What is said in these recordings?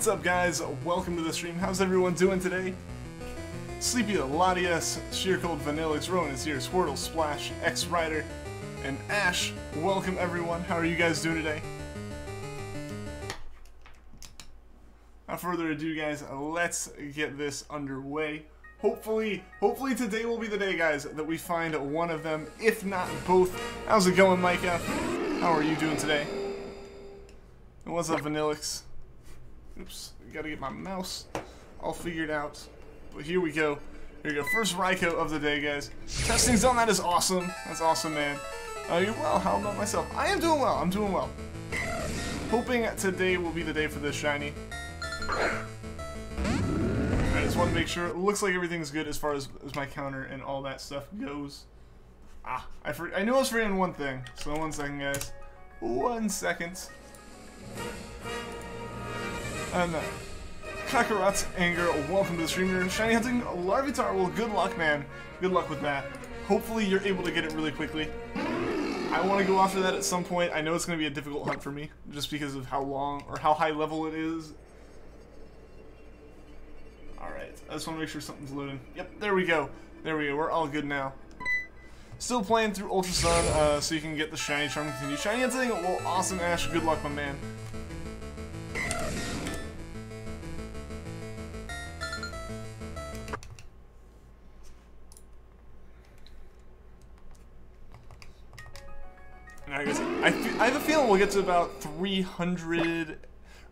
What's up, guys? Welcome to the stream. How's everyone doing today? Sleepy Latias, Sheer Cold Vanillix, Rowan is here, Squirtle, Splash, X Rider, and Ash. Welcome everyone. How are you guys doing today? Without further ado, guys, let's get this underway. Hopefully today will be the day, guys, that we find one of them, if not both. How's it going, Micah? How are you doing today? What's up, Vanillix? Oops, gotta get my mouse all figured out. But here we go. Here we go. First Raikou of the day, guys. Testing's done. That is awesome. That's awesome, man. You're well. How about myself? I am doing well. I'm doing well. Hoping today will be the day for this shiny. I just want to make sure. It looks like everything's good as far as my counter and all that stuff goes. I knew I was forgetting one thing. So 1 second, guys. 1 second. And Kakarot's Anger, welcome to the stream. You're shiny hunting Larvitar. Well, good luck, man. Good luck with that. Hopefully you're able to get it really quickly. I want to go after that at some point. I know it's going to be a difficult hunt for me, just because of how long or how high level it is. Alright, I just want to make sure something's loading. Yep, there we go. There we go. We're all good now. Still playing through Ultra Sun, so you can get the shiny charm and continue shiny hunting. Well, awesome, Ash. Good luck, my man. I have a feeling we'll get to about 300,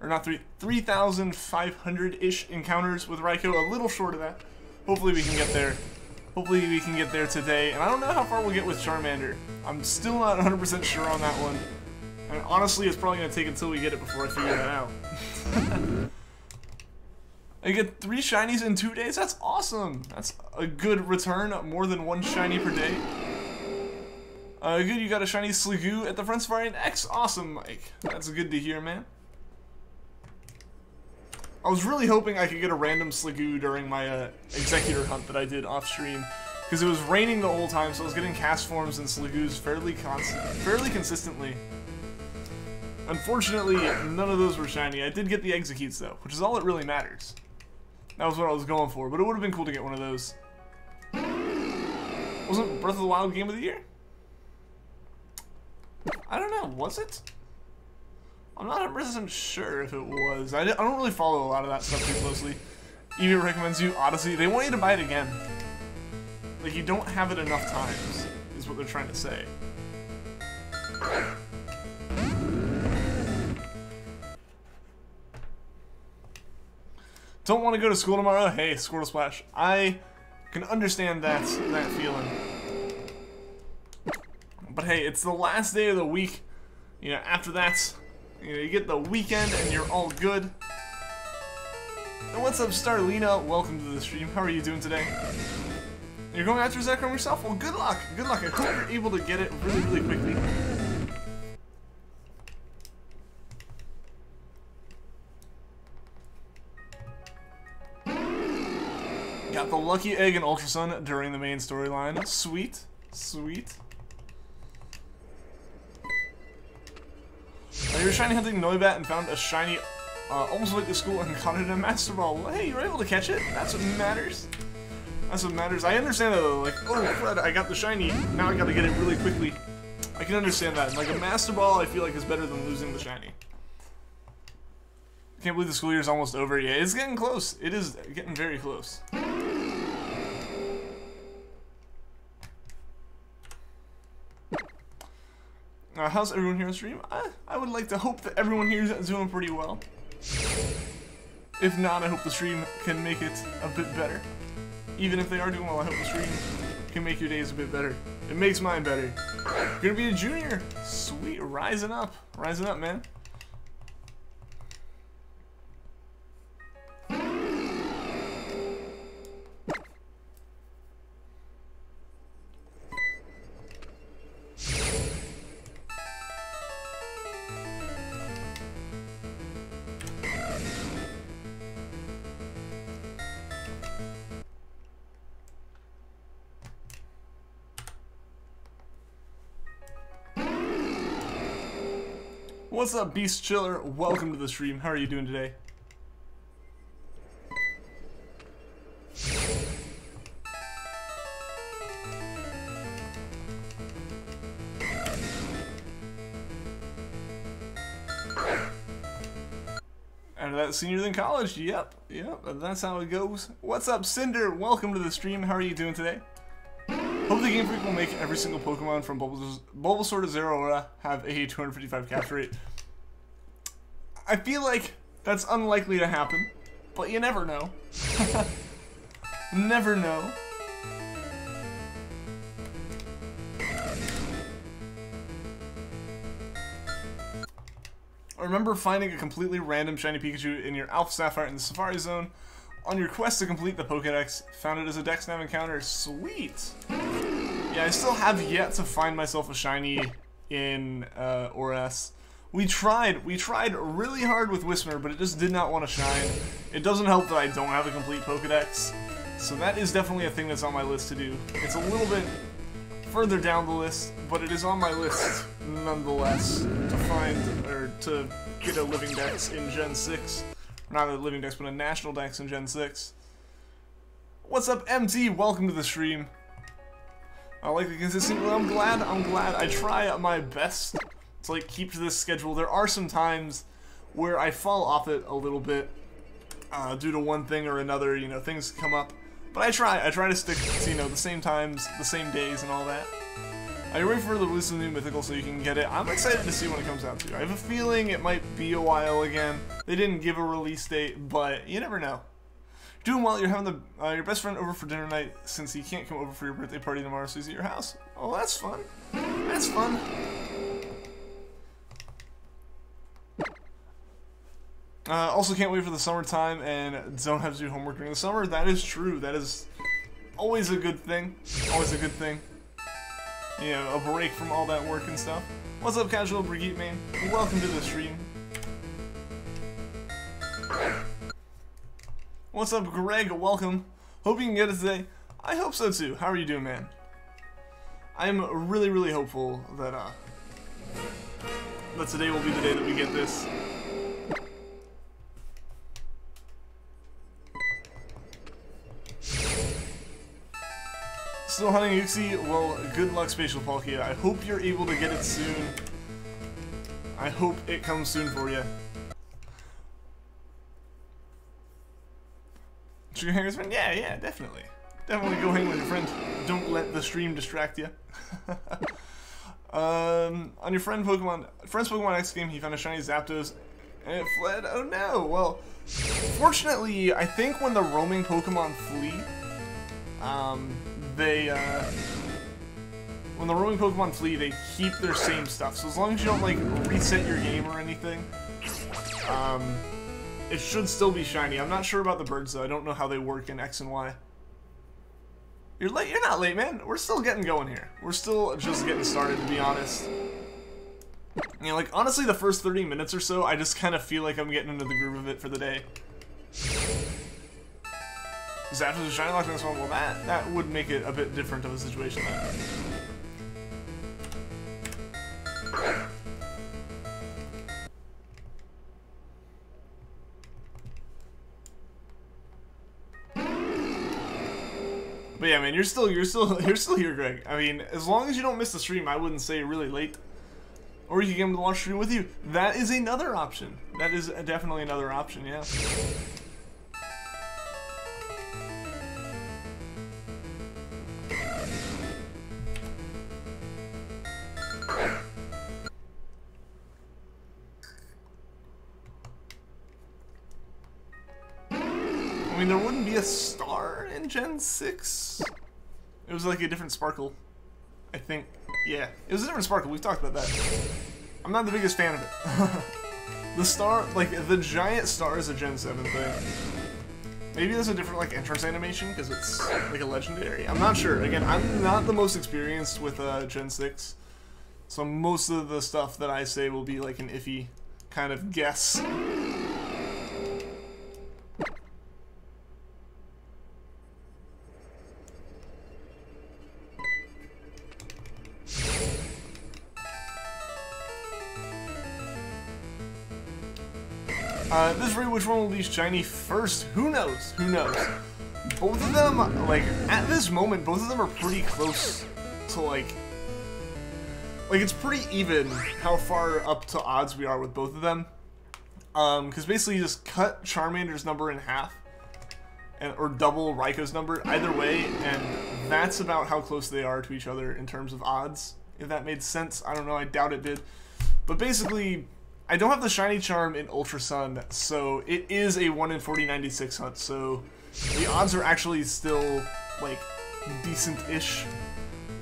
or not 3,500-ish encounters with Raikou. A little short of that. Hopefully we can get there. Hopefully we can get there today. And I don't know how far we'll get with Charmander. I'm still not 100% sure on that one. And honestly, it's probably going to take until we get it before I figure that out. I get 3 shinies in 2 days? That's awesome! That's a good return, more than 1 shiny per day. Good, you got a shiny Sliggoo at the front Safari X. Awesome, Mike. That's good to hear, man. I was really hoping I could get a random Sliggoo during my Executor hunt that I did off stream, because it was raining the whole time, so I was getting cast forms and Sliggoos fairly consistently. Unfortunately, none of those were shiny. I did get the Executes though, which is all that really matters. That was what I was going for, but it would have been cool to get one of those. Wasn't Breath of the Wild Game of the Year? I don't know, was it? I'm not 100% sure if it was. I don't really follow a lot of that stuff too closely. Eevee recommends you Odyssey. They want you to buy it again. Like, you don't have it enough times, is what they're trying to say. Don't want to go to school tomorrow? Hey, Squirtle Splash. I can understand that feeling. But hey, it's the last day of the week. You know, after that, you know, you get the weekend and you're all good. And what's up, Starlina? Welcome to the stream. How are you doing today? You're going after Zekrom yourself? Well, good luck. Good luck. I hope you're able to get it really, really quickly. Got the lucky egg in Ultra Sun during the main storyline. Sweet. Sweet. You were shiny hunting Noibat and found a shiny almost went to school and caught it in a Master Ball. Well, hey, you were able to catch it. That's what matters. That's what matters. I understand that though. Like, oh, Fred, I got the shiny. Now I gotta get it really quickly. I can understand that. Like, a Master Ball, I feel like is better than losing the shiny. I can't believe the school year's almost over. Yeah, it's getting close. It is getting very close. How's everyone here on stream? I would like to hope that everyone here is doing pretty well. If not, I hope the stream can make it a bit better. Even if they are doing well, I hope the stream can make your days a bit better. It makes mine better. You're gonna be a junior. Sweet, rising up. Rising up, man. What's up, Beast Chiller? Welcome to the stream. How are you doing today? senior than college. Yep, that's how it goes. What's up, Cinder? Welcome to the stream. How are you doing today? Hope the Game Freak will make every single Pokemon from Bulbasaur to Zeraora have a 255 capture rate. I feel like that's unlikely to happen, but you never know. Never know. I remember finding a completely random shiny Pikachu in your Alpha Sapphire in the Safari Zone. On your quest to complete the Pokédex, found it as a Dex Nav encounter. Sweet! Yeah, I still have yet to find myself a shiny in ORS. We tried really hard with Whisper, but it just did not want to shine. It doesn't help that I don't have a complete Pokédex, so that is definitely a thing that's on my list to do. It's a little bit further down the list, but it is on my list nonetheless to find, or to get a living Dex in Gen 6. Not a living Dex, but a national Dex in Gen 6. What's up, MT? Welcome to the stream. I like the consistency. I'm glad. I try my best to like keep to this schedule. There are some times where I fall off it a little bit due to one thing or another. You know, things come up, but I try to stick to, you know, the same times, the same days, and all that. Are you ready for the release of the new Mythical so you can get it? I'm excited to see when it comes out too. I have a feeling it might be a while again. They didn't give a release date, but you never know. Doing well. You're having your best friend over for dinner night since he can't come over for your birthday party tomorrow, so he's at your house. Oh, that's fun. That's fun. Also, can't wait for the summertime and don't have to do homework during the summer. That is true. That is always a good thing. Always a good thing. You know, a break from all that work and stuff. What's up, Casual Brigitte Man? Welcome to the stream. What's up, Greg? Welcome. Hope you can get it today. I hope so too. How are you doing, man? I'm really, really hopeful that that today will be the day that we get this. Still hunting Uxie? Well, good luck, Spatial Palkia. I hope you're able to get it soon. I hope it comes soon for you. Should you hang with your friend? Yeah, definitely. Definitely go hang with your friend. Don't let the stream distract you. On your friend's Pokemon X game, he found a shiny Zapdos and it fled. Oh no! Well, fortunately, I think when the roaming Pokemon flee, when the roaming Pokemon flee, they keep their same stuff. So as long as you don't like reset your game or anything, it should still be shiny. I'm not sure about the birds though. I don't know how they work in X and Y. You're late? You're not late, man. We're still getting going here. We're still just getting started, to be honest. You know, like, honestly, the first 30 minutes or so, I just kind of feel like I'm getting into the groove of it for the day. Zapdos is shiny locked in this one. Well, that would make it a bit different of a situation then. But yeah, man, you're still here, Greg. I mean, as long as you don't miss the stream, I wouldn't say you're really late. Or you can get him to watch the stream with you. That is another option. That is definitely another option, yeah. I mean, there wouldn't be a star in Gen 6. It was like a different sparkle, I think. Yeah, it was a different sparkle. We've talked about that. I'm not the biggest fan of it. The star, like, the giant star is a Gen 7 thing. Maybe there's a different, like, entrance animation because it's, like, a legendary. I'm not sure. Again, I'm not the most experienced with Gen 6. So most of the stuff that I say will be, like, an iffy kind of guess. This rate, which one will be shiny first? Who knows? Who knows? Both of them, like, at this moment, both of them are pretty close to, like, it's pretty even how far up to odds we are with both of them. Because basically you just cut Charmander's number in half, or double Raikou's number, either way, and that's about how close they are to each other in terms of odds. If that made sense, I don't know, I doubt it did. But basically, I don't have the Shiny Charm in Ultra Sun, so it is a 1 in 40/96 hunt, so the odds are actually still, like, decent-ish.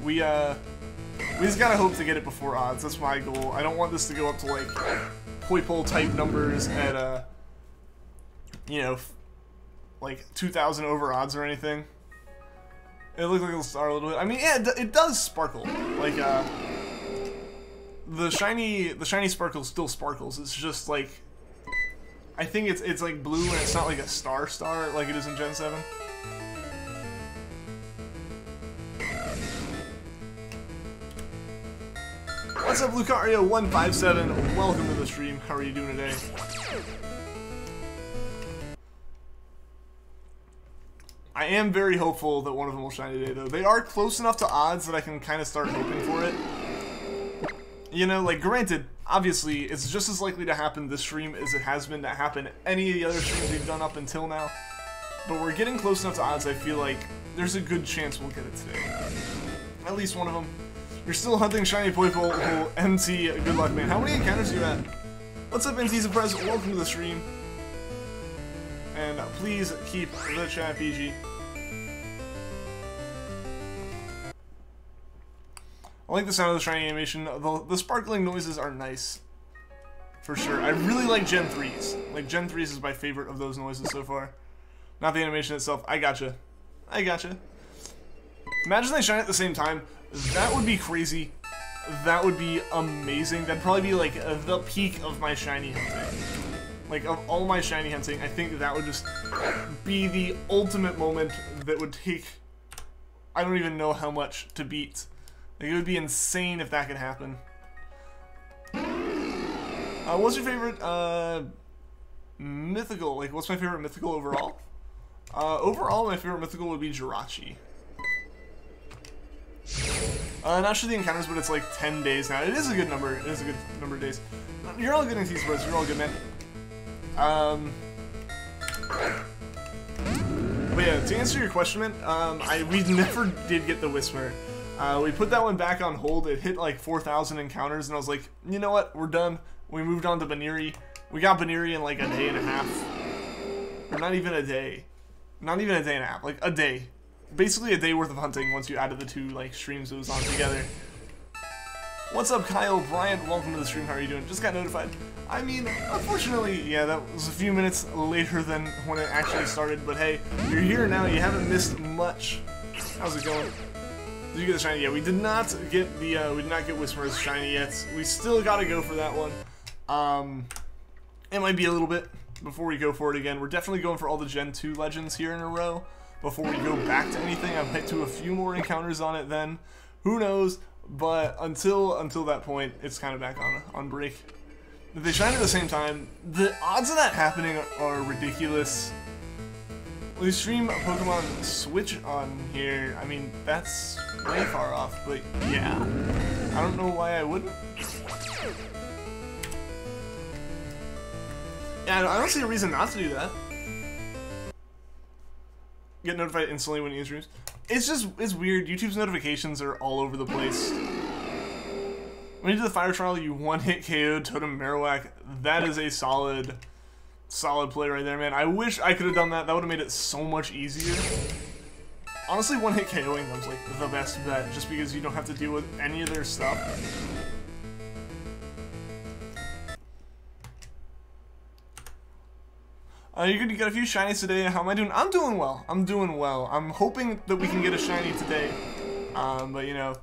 We just gotta hope to get it before odds, that's my goal. I don't want this to go up to, like, Poipole type numbers at, you know, like 2,000 over odds or anything. It looks like it'll start a little bit. I mean, yeah, it does sparkle. Like, the shiny sparkle still sparkles. It's just like, I think it's like blue and it's not like a star like it is in Gen 7. What's up, Lucario157? Welcome to the stream. How are you doing today? I am very hopeful that one of them will shine today, though. They are close enough to odds that I can kind of start hoping for it. You know, like, granted, obviously, it's just as likely to happen this stream as it has been to happen any of the other streams we've done up until now. But we're getting close enough to odds, I feel like there's a good chance we'll get it today. At least one of them. You're still hunting shiny Poipole. MT, good luck, man. How many encounters are you at? What's up, NT Surprise? Welcome to the stream. And please keep the chat PG. I like the sound of the shiny animation. The sparkling noises are nice. For sure. I really like Gen 3s. Like, Gen 3s is my favorite of those noises so far. Not the animation itself. I gotcha. I gotcha. Imagine they shine at the same time. That would be crazy. That would be amazing. That'd probably be like the peak of my shiny hunting. Like, of all my shiny hunting, I think that would just be the ultimate moment that would take, I don't even know how much to beat. Like, it would be insane if that could happen. What's your favorite, mythical? Like, what's my favorite mythical overall? Overall, my favorite mythical would be Jirachi. Not sure the encounters, but it's like 10 days now. It is a good number. It is a good number of days. You're all good in these words. You're all good, man. But yeah, to answer your question, man, we never did get the Whisper. We put that one back on hold. It hit like 4,000 encounters, and I was like, you know what? We're done. We moved on to Baniri. We got Baniri in like a day and a half. Or not even a day. Not even a day and a half. Like a day. Basically a day worth of hunting once you added the two like streams it was on together. What's up, Kyle Bryant? Welcome to the stream. How are you doing? Just got notified. I mean, unfortunately, yeah, that was a few minutes later than when it actually started, but hey, you're here now. You haven't missed much. How's it going? Did you get the shiny? Yeah, we did not get the we did not get Whisper's shiny yet. We still gotta go for that one. It might be a little bit before we go for it again. We're definitely going for all the Gen 2 legends here in a row before we go back to anything. I might do a few more encounters on it then. Who knows? But until that point, it's kind of back on break. If they shine at the same time, the odds of that happening are ridiculous. We stream Pokemon Switch on here. I mean, that's way far off, but yeah. I don't know why I wouldn't. Yeah, I don't see a reason not to do that. Get notified instantly when you streams. It's weird. YouTube's notifications are all over the place. When you do the fire trial, you one-hit KO'd Totem Marowak. That is a solid play right there, man. I wish I could have done that. That would have made it so much easier. Honestly, one-hit KOing them's like the best bet, just because you don't have to deal with any of their stuff. You're gonna get a few shinies today. How am I doing? I'm doing well. I'm doing well. I'm hoping that we can get a shiny today. But you know,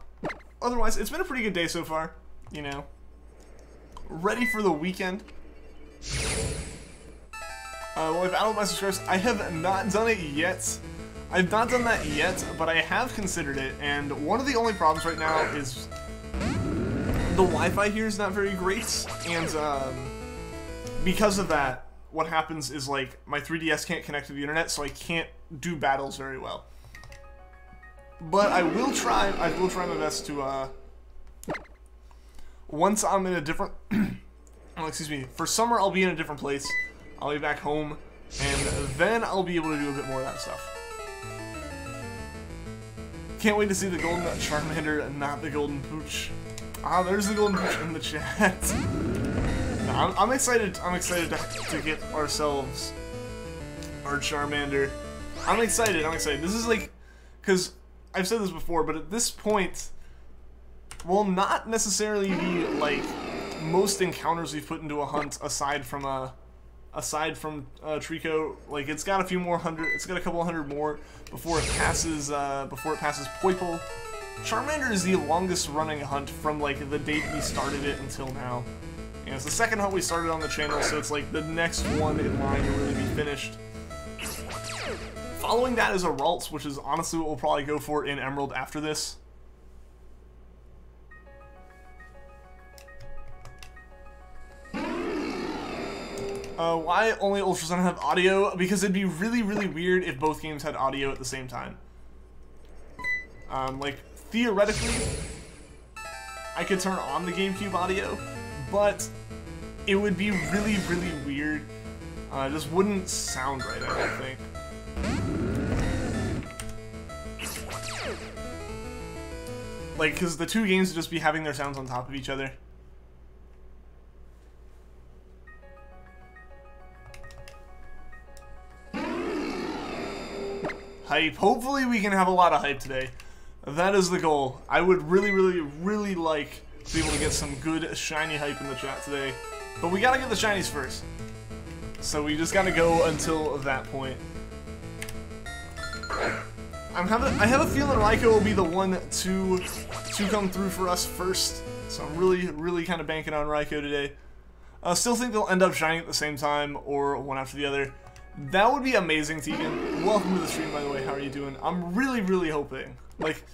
otherwise, it's been a pretty good day so far. You know, ready for the weekend. Well, I've added my subscribers. I have not done it yet. I've not done that yet, but I have considered it. And one of the only problems right now is the Wi-Fi here is not very great, and because of that, what happens is, like, my 3DS can't connect to the internet, so I can't do battles very well. But I will try my best to, once I'm in a different, oh, excuse me, for summer I'll be in a different place. I'll be back home, and then I'll be able to do a bit more of that stuff. Can't wait to see the golden Charmander and not the golden Pooch. Ah, there's the golden Pooch in the chat. No, I'm excited. I'm excited to get ourselves our Charmander. I'm excited. I'm excited. This is like, because I've said this before, but at this point, will not necessarily be like most encounters we've put into a hunt aside from Treecko. Like, it's got a few more hundred. It's got a couple hundred more before it passes. Before it passes Poipole. Charmander is the longest running hunt from like the date we started it until now. And it's the second hunt we started on the channel, so it's like the next one in line to really be finished. Following that is a Ralts, which is honestly what we'll probably go for in Emerald after this. Why only Ultra Sun have audio? Because it'd be really, really weird if both games had audio at the same time. Like, theoretically, I could turn on the GameCube audio, but it would be really, really weird. It just wouldn't sound right, I don't think. Like, because the two games would just be having their sounds on top of each other. Hype. Hopefully we can have a lot of hype today. That is the goal. I would really, really, really like to be able to get some good shiny hype in the chat today. But we gotta get the shinies first. So we just gotta go until that point. I have a feeling Raikou will be the one to come through for us first. So I'm really, really kind of banking on Raikou today. I still think they'll end up shining at the same time or one after the other. That would be amazing, Tegan. Welcome to the stream, by the way. How are you doing? I'm really, really hoping. Like,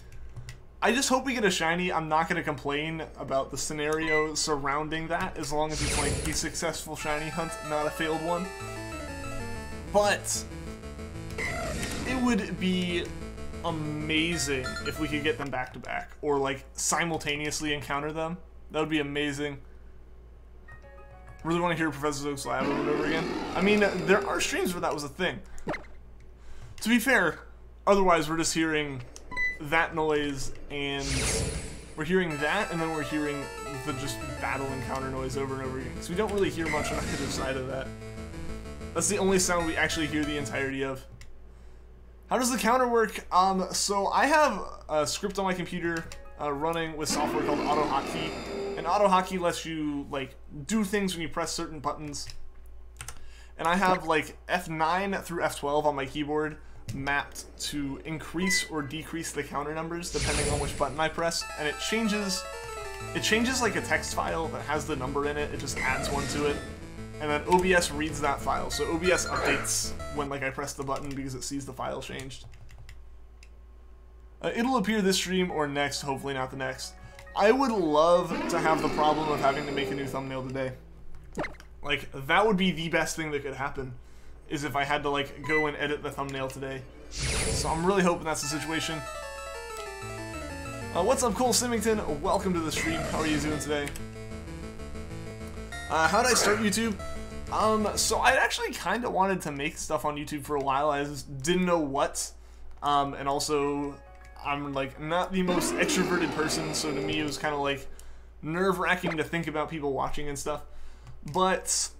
I just hope we get a shiny. I'm not going to complain about the scenario surrounding that, as long as it's like a successful shiny hunt, not a failed one. But it would be amazing if we could get them back to back, or like simultaneously encounter them. That would be amazing. Really want to hear Professor Oak's lab over and over again. I mean, there are streams where that was a thing. To be fair, otherwise we're just hearing that noise, and we're hearing that, and then we're hearing the just battle encounter noise over and over again. So we don't really hear much on either side of that. That's the only sound we actually hear the entirety of. How does the counter work? So I have a script on my computer running with software called AutoHotkey. And AutoHotkey lets you like do things when you press certain buttons. And I have like F9 through F12 on my keyboard mapped to increase or decrease the counter numbers depending on which button I press. And it changes like a text file that has the number in it. It just adds one to it. And then OBS reads that file. So OBS updates when like I press the button because it sees the file changed. It'll appear this stream or next, hopefully not the next. I would love to have the problem of having to make a new thumbnail today. Like, that would be the best thing that could happen, is if I had to like go and edit the thumbnail today. So I'm really hoping that's the situation. What's up, Cole Symington? Welcome to the stream. How are you doing today? How did I start YouTube? So I actually kind of wanted to make stuff on YouTube for a while. I just didn't know what. And also, I'm like not the most extroverted person, so to me it was kind of like nerve-wracking to think about people watching and stuff. But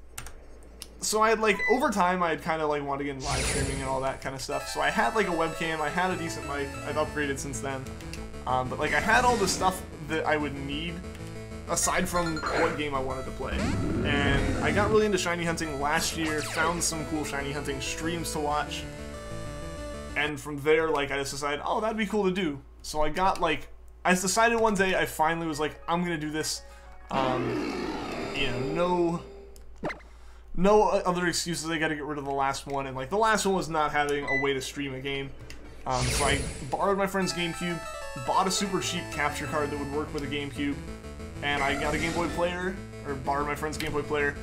so I had like over time I had kind of like wanted to get in live streaming and all that kind of stuff. So I had like a webcam, I had a decent mic, I've upgraded since then. But like I had all the stuff that I would need aside from what game I wanted to play. And I got really into shiny hunting last year, found some cool shiny hunting streams to watch. And from there, like, I just decided, oh, that'd be cool to do. So I got, like, I just decided one day, I finally was like, I'm gonna do this. You know, no other excuses. I gotta get rid of the last one. And, like, the last one was not having a way to stream a game. So I borrowed my friend's GameCube, bought a super cheap capture card that would work with a GameCube, and I got a Game Boy player, or borrowed my friend's Game Boy player,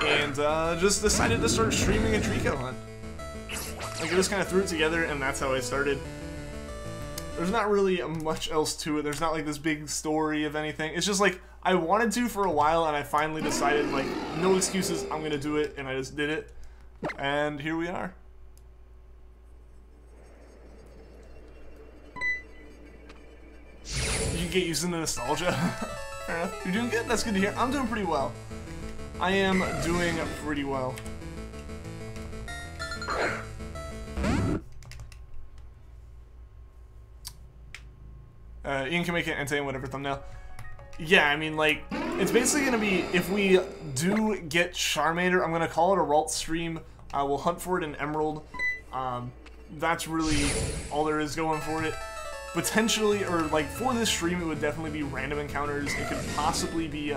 and just decided to start streaming a Treecko hunt. Like, I just kind of threw it together, and that's how I started. There's not really much else to it. There's not, like, this big story of anything. It's just, like, I wanted to for a while, and I finally decided, like, no excuses, I'm gonna do it, and I just did it. And here we are. You can get used to the nostalgia. Fair enough. You're doing good? That's good to hear. I'm doing pretty well. I am doing pretty well. Ian can make it Entei and whatever thumbnail. Yeah, I mean, like, it's basically gonna be, if we do get Charmander, I'm gonna call it a Ralt stream. We'll hunt for it in Emerald. That's really all there is going for it. Potentially, or like, for this stream, it would definitely be random encounters. It could possibly be,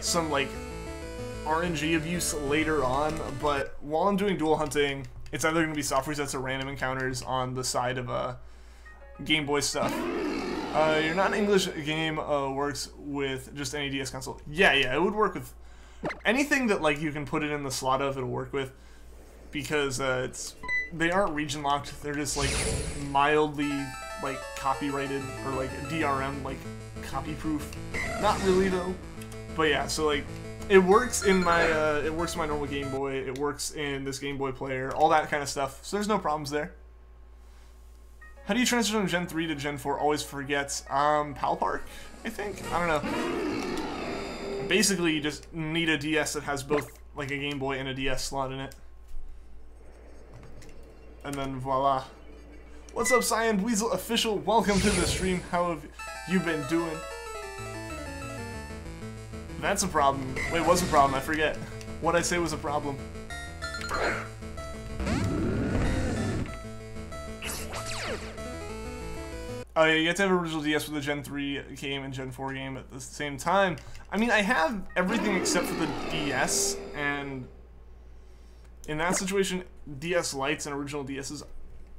some, like, RNG abuse later on, but while I'm doing dual hunting, it's either going to be soft resets or random encounters on the side of Game Boy stuff. Your non-English game works with just any DS console. Yeah, it would work with anything that, like, you can put it in the slot of, it'll work with, because they aren't region locked, they're just, like, mildly, like, copyrighted, or, like, DRM, like, copy proof. Not really, though. But yeah, so, like, it works in my normal Game Boy, it works in this Game Boy player, all that kind of stuff, so there's no problems there. How do you transfer from Gen 3 to Gen 4? Always forget. Pal Park, I think? I don't know. Basically, you just need a DS that has both, like, a Game Boy and a DS slot in it. And then voila. What's up, Cyan Weasel Official? Welcome to the stream. How have you been doing? That's a problem. Wait, what's a problem? I forget. What I say was a problem. Oh yeah, you have to have original DS with the Gen 3 game and Gen 4 game at the same time. I mean, I have everything except for the DS, and in that situation, DS Lites and original DSs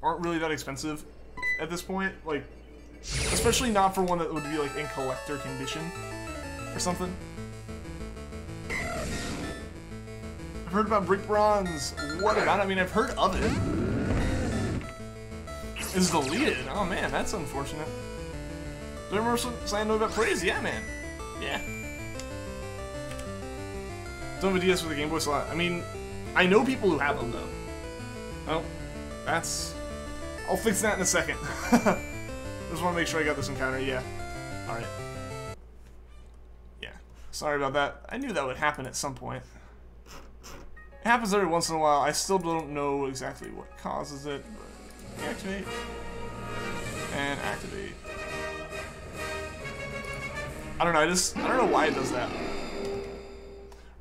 aren't really that expensive at this point. Like, especially not for one that would be, like, in collector condition or something. I've heard about Brick Bronze. What about it? I mean, I've heard of it. It's deleted. Oh man, that's unfortunate. Do you remember saying about praise? Yeah, man. Yeah. Don't have a DS with a Game Boy slot. I mean, I know people who have them though. Oh, that's. I'll fix that in a second. Just want to make sure I got this encounter. Yeah. All right. Yeah. Sorry about that. I knew that would happen at some point. It happens every once in a while. I still don't know exactly what causes it. But deactivate and activate. I don't know. I don't know why it does that.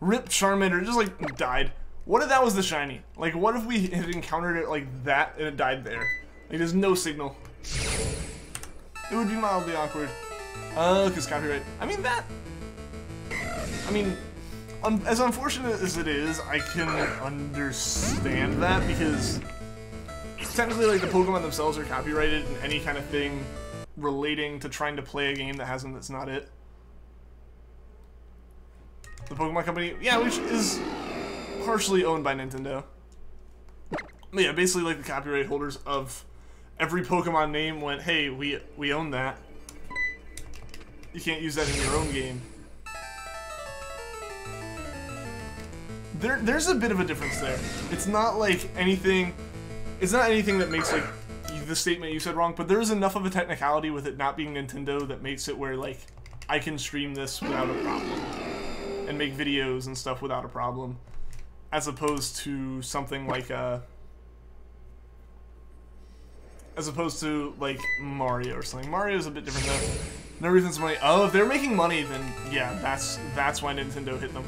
Rip Charmander, it just like died. What if that was the shiny? Like, what if we had encountered it like that and it died there? Like, there's no signal. It would be mildly awkward. Cause copyright. I mean that. I mean, as unfortunate as it is, I can understand that because technically, like, the Pokemon themselves are copyrighted, and any kind of thing relating to trying to play a game that has them that's not it. The Pokemon Company, yeah, which is partially owned by Nintendo. But yeah, basically, like, the copyright holders of every Pokemon name went, hey, we own that. You can't use that in your own game. There's a bit of a difference there. It's not like anything. It's not anything that makes, like, the statement you said wrong, but there's enough of a technicality with it not being Nintendo that makes it where, like, I can stream this without a problem. And make videos and stuff without a problem. As opposed to something like, as opposed to, like, Mario or something. Mario's a bit different, though. No reason's money. Oh, if they're making money, then, yeah, that's why Nintendo hit them.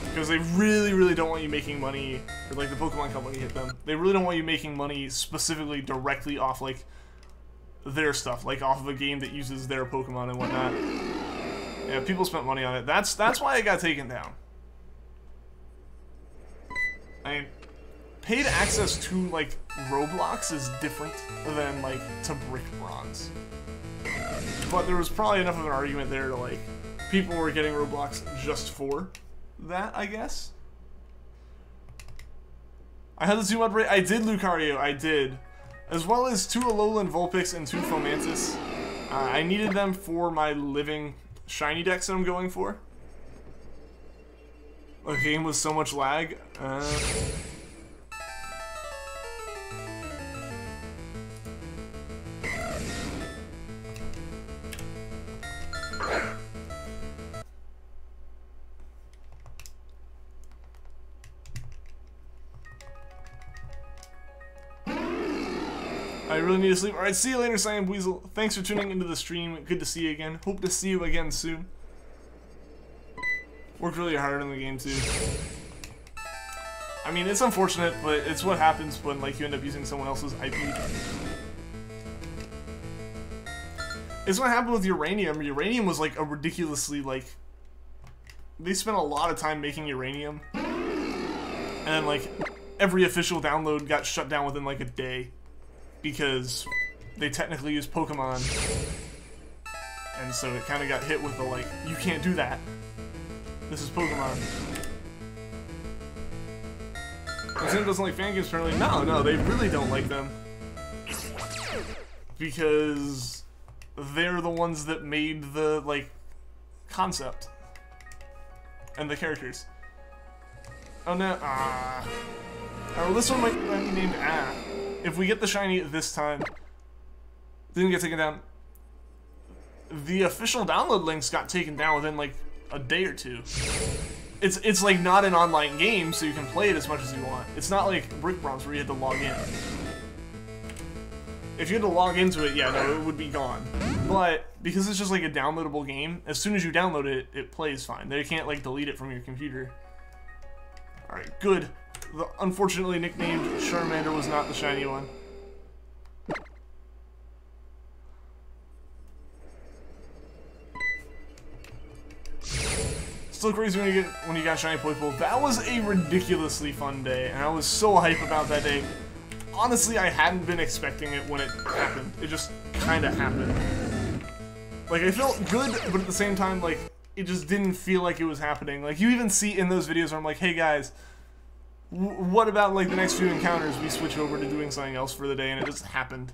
Because they really, really don't want you making money, or like the Pokemon Company hit them. They really don't want you making money specifically directly off like their stuff, like off of a game that uses their Pokemon and whatnot. Yeah, people spent money on it. That's why it got taken down. I mean, paid access to like Roblox is different than like to Brick Bronze. But there was probably enough of an argument there to like people were getting Roblox just for that, I guess. I had the 2 Mudbray. I did Lucario. I did. as well as 2 Alolan Vulpix and 2 Fomantis. I needed them for my living shiny decks that I'm going for. The game was so much lag. I really need to sleep. Alright, see you later, Cyan Weasel. Thanks for tuning into the stream. Good to see you again. Hope to see you again soon. Worked really hard on the game, too. I mean, it's unfortunate, but it's what happens when, like, you end up using someone else's IP. It's what happened with Uranium. Uranium was, like, a ridiculously, like... They spent a lot of time making Uranium. And then, like, every official download got shut down within, like, a day. Because they technically use Pokemon, and so it kind of got hit with the, like, you can't do that. This is Pokemon. Nintendo doesn't like fan games, apparently. No, they really don't like them. Because they're the ones that made the, like, concept. And the characters. Oh no, Oh, well, this one might be named If we get the shiny this time, didn't get taken down. The official download links got taken down within like a day or two. It's like not an online game, so you can play it as much as you want. It's not like Brick Bronze where you had to log in. If you had to log into it, yeah, no, it would be gone. But because it's just like a downloadable game, as soon as you download it, it plays fine. They can't like delete it from your computer. All right, good. The unfortunately nicknamed Charmander was not the shiny one. Still crazy when you got shiny Poipole. That was a ridiculously fun day, and I was so hype about that day. Honestly, I hadn't been expecting it when it happened. It just kind of happened. Like, I felt good, but at the same time, like, it just didn't feel like it was happening. Like, you even see in those videos where I'm like, hey guys, what about, like, the next few encounters we switch over to doing something else for the day, and it just happened.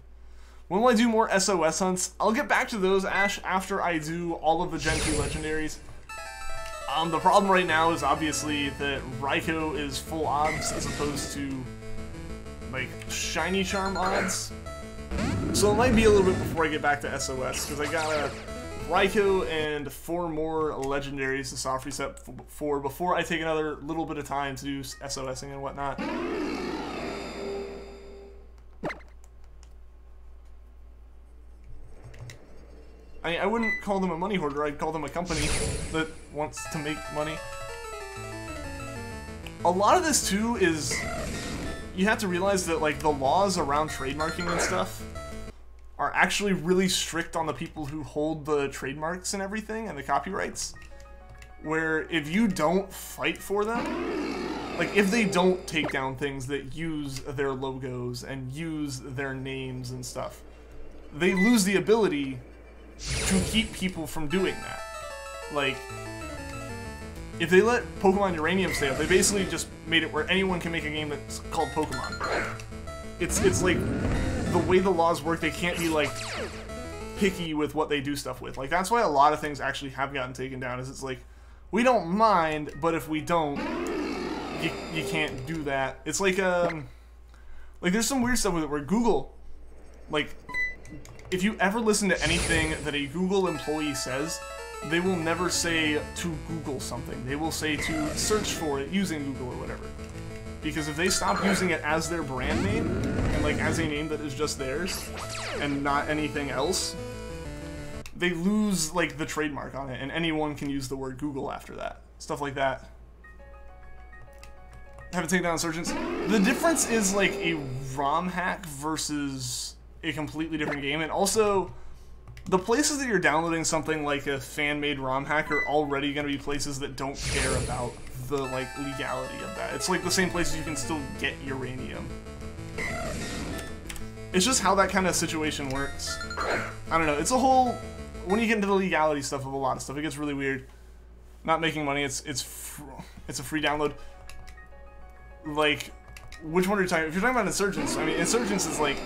When will I do more SOS hunts? I'll get back to those, Ash, after I do all of the Gen 2 legendaries. The problem right now is obviously that Raikou is full odds as opposed to, like, shiny charm odds. So it might be a little bit before I get back to SOS, because I got a Raikou and 4 more legendaries to soft reset for before I take another little bit of time to do SOSing and whatnot. I wouldn't call them a money hoarder, I'd call them a company that wants to make money. A lot of this, too, is... You have to realize that, like, the laws around trademarking and stuff are actually really strict on the people who hold the trademarks and everything, and the copyrights. Where if you don't fight for them, like, if they don't take down things that use their logos and use their names and stuff, they lose the ability to keep people from doing that. Like, if they let Pokemon Uranium stay up, they basically just made it where anyone can make a game that's called Pokemon. It's like, the way the laws work, they can't be, like, picky with what they do stuff with. Like, that's why a lot of things actually have gotten taken down, is it's like, we don't mind, but if we don't, you can't do that. It's like, there's some weird stuff with it where Google, like, if you ever listen to anything that a Google employee says, they will never say to Google something. They will say to search for it using Google or whatever. Because if they stop using it as their brand name, and like as a name that is just theirs, and not anything else, they lose like the trademark on it, and anyone can use the word Google after that. Stuff like that. Haven't taken down Insurgents. The difference is like a ROM hack versus a completely different game, and also the places that you're downloading something like a fan-made ROM hack are already going to be places that don't care about the like legality of that. It's like the same places you can still get uranium. It's just how that kind of situation works. I don't know. It's a whole, when you get into the legality stuff of a lot of stuff, it gets really weird. Not making money. It's a free download. Like, which one are you talking about? If you're talking about Insurgents, I mean, Insurgents is like,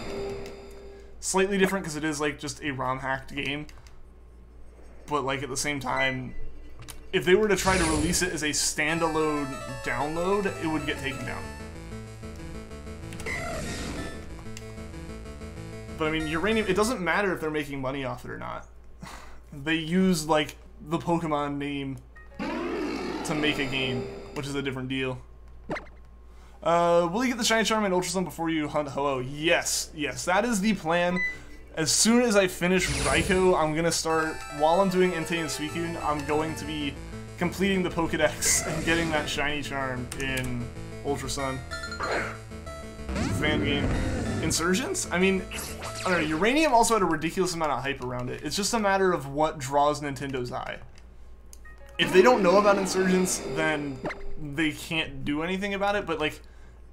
slightly different because it is like just a ROM-hacked game. But like at the same time, if they were to try to release it as a standalone download, it would get taken down. But I mean, Uranium, it doesn't matter if they're making money off it or not. They use like the Pokemon name to make a game, which is a different deal. Will you get the Shiny Charm and Ultra Sun before you hunt Ho-Oh? Yes, yes, that is the plan. As soon as I finish Raikou, I'm gonna start, while I'm doing Entei and Suicune, I'm going to be completing the Pokedex and getting that Shiny Charm in Ultra Sun. Fan game. Insurgents? I mean, I don't know, Uranium also had a ridiculous amount of hype around it. It's just a matter of what draws Nintendo's eye. If they don't know about Insurgents, then they can't do anything about it, but like,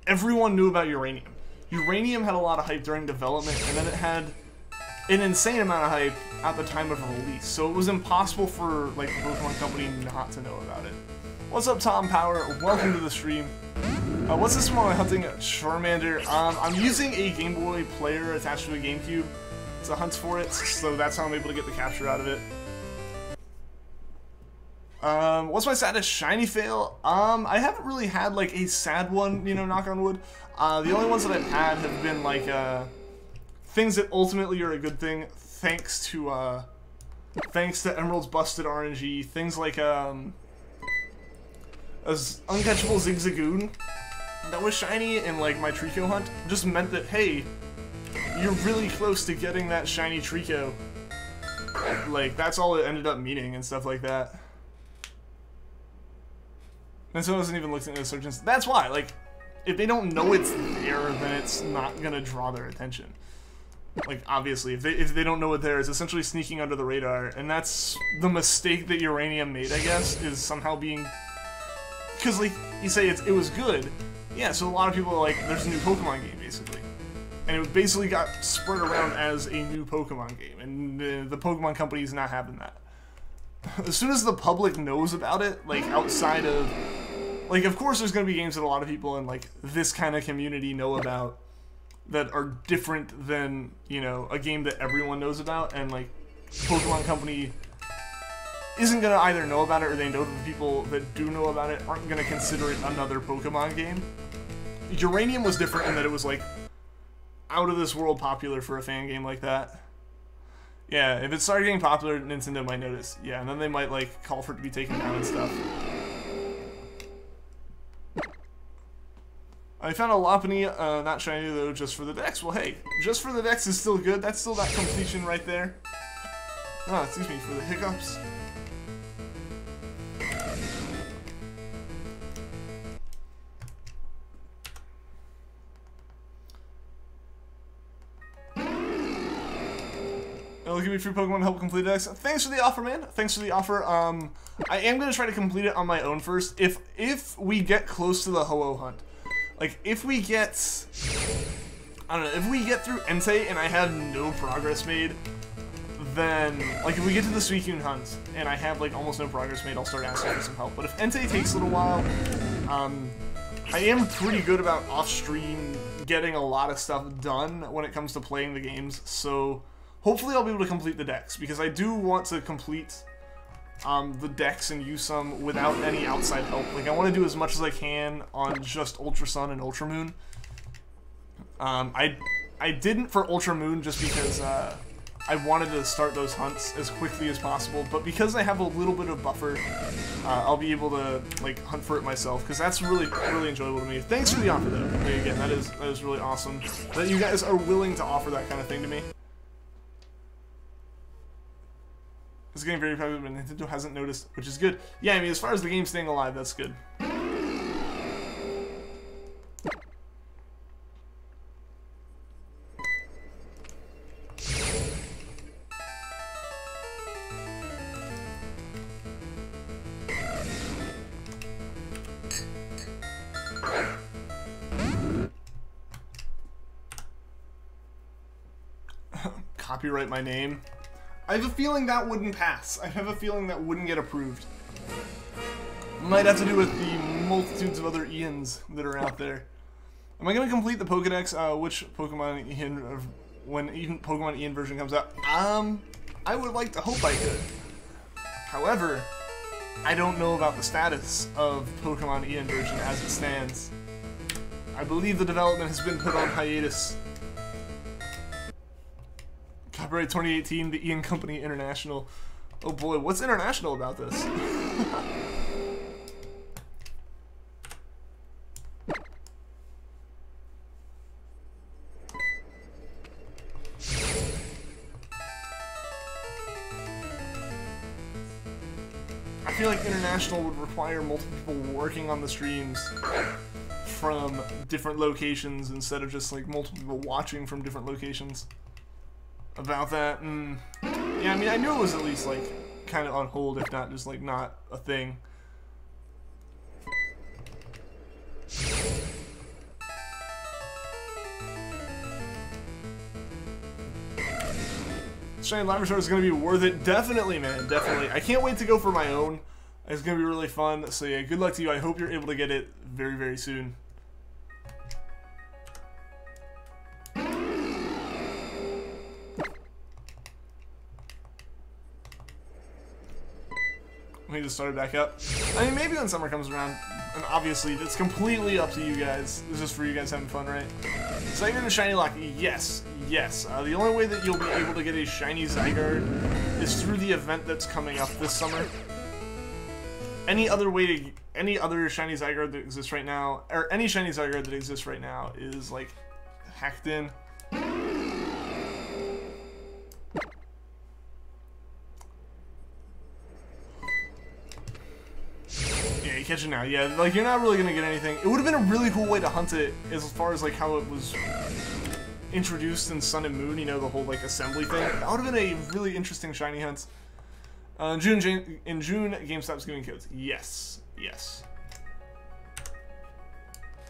everyone knew about Uranium. Uranium had a lot of hype during development, and then it had an insane amount of hype at the time of release, so it was impossible for like the Pokemon Company not to know about it. What's up, Tom Power? Welcome to the stream. What's this one? Hunting Charmander. I'm using a Game Boy player attached to a GameCube to hunt for it, so that's how I'm able to get the capture out of it. What's my saddest shiny fail? I haven't really had like a sad one, you know, knock on wood. The only ones that I've had have been like things that ultimately are a good thing, thanks to Emerald's busted RNG. Things like as uncatchable Zigzagoon that was shiny in like my Treecko hunt just meant that, hey, you're really close to getting that shiny Treecko. Like, that's all it ended up meaning and stuff like that. And so I wasn't even looking at the Insurgents. That's why, like, if they don't know it's there, then it's not gonna draw their attention. Like, obviously, if they don't know it there, it's essentially sneaking under the radar, and that's the mistake that Uranium made, I guess, is somehow being... Because, like, you say it was good, yeah, so a lot of people are like, there's a new Pokemon game, basically. And it basically got spread around as a new Pokemon game, and the Pokemon Company is not having that. As soon as the public knows about it, like, outside of... Like, of course there's going to be games that a lot of people in, like, this kind of community know about that are different than, you know, a game that everyone knows about, and, like, Pokemon Company isn't going to either know about it, or they know that the people that do know about it aren't going to consider it another Pokemon game. Uranium was different in that it was, like, out of this world popular for a fan game like that. Yeah, if it started getting popular, Nintendo might notice. Yeah, and then they might, like, call for it to be taken down and stuff. I found a Lopunny, not shiny though, just for the Dex. Well, hey, just for the Dex is still good. That's still that completion right there. Oh, excuse me for the hiccups. It'll give me free Pokemon to help complete the Dex. Thanks for the offer, man. Thanks for the offer. I am gonna try to complete it on my own first. If we get close to the Ho-Oh hunt. Like, if we get, I don't know, if we get through Entei and I have no progress made, then, like, if we get to the Suicune hunt and I have, like, almost no progress made, I'll start asking for some help. But if Entei takes a little while, I am pretty good about off-stream getting a lot of stuff done when it comes to playing the games, so hopefully I'll be able to complete the Dex, because I do want to complete the Dex and use some without any outside help. Like, I want to do as much as I can on just Ultra Sun and Ultra Moon. I didn't for Ultra Moon just because I wanted to start those hunts as quickly as possible, but because I have a little bit of buffer, I'll be able to, like, hunt for it myself, because that's really enjoyable to me. Thanks for the offer, though. Again, that is really awesome that you guys are willing to offer that kind of thing to me. It's getting very popular, but Nintendo hasn't noticed, which is good. Yeah, I mean, as far as the game staying alive, that's good. Copyright my name. I have a feeling that wouldn't pass. I have a feeling that wouldn't get approved. Might have to do with the multitudes of other Ians that are out there. Am I going to complete the Pokedex? Which Pokemon Ian when even Pokemon EN version comes out? I would like to hope I could. However, I don't know about the status of Pokemon EN version as it stands. I believe the development has been put on hiatus. Copyright 2018, the Ian Company International. Oh boy, what's international about this? I feel like international would require multiple people working on the streams from different locations instead of just like multiple people watching from different locations. About that, yeah, I mean, I knew it was at least like kind of on hold, if not just like not a thing. Shiny Laboratory is going to be worth it. Definitely, man. Definitely. I can't wait to go for my own. It's going to be really fun. So, yeah, good luck to you. I hope you're able to get it very, very soon. We need to start it back up. I mean, maybe when summer comes around, and obviously, it's completely up to you guys. This is just for you guys having fun, right? So you're gonna shiny lock? Yes, yes. The only way that you'll be able to get a shiny Zygarde is through the event that's coming up this summer. Any other way to, any other shiny Zygarde that exists right now, or any shiny Zygarde that exists right now is like hacked in. Yeah, you catch it now. Yeah, like you're not really gonna get anything. It would have been a really cool way to hunt it as far as like how it was introduced in Sun and Moon, you know, the whole like assembly thing. That would have been a really interesting shiny hunt. In June, GameStop's giving codes. Yes, yes.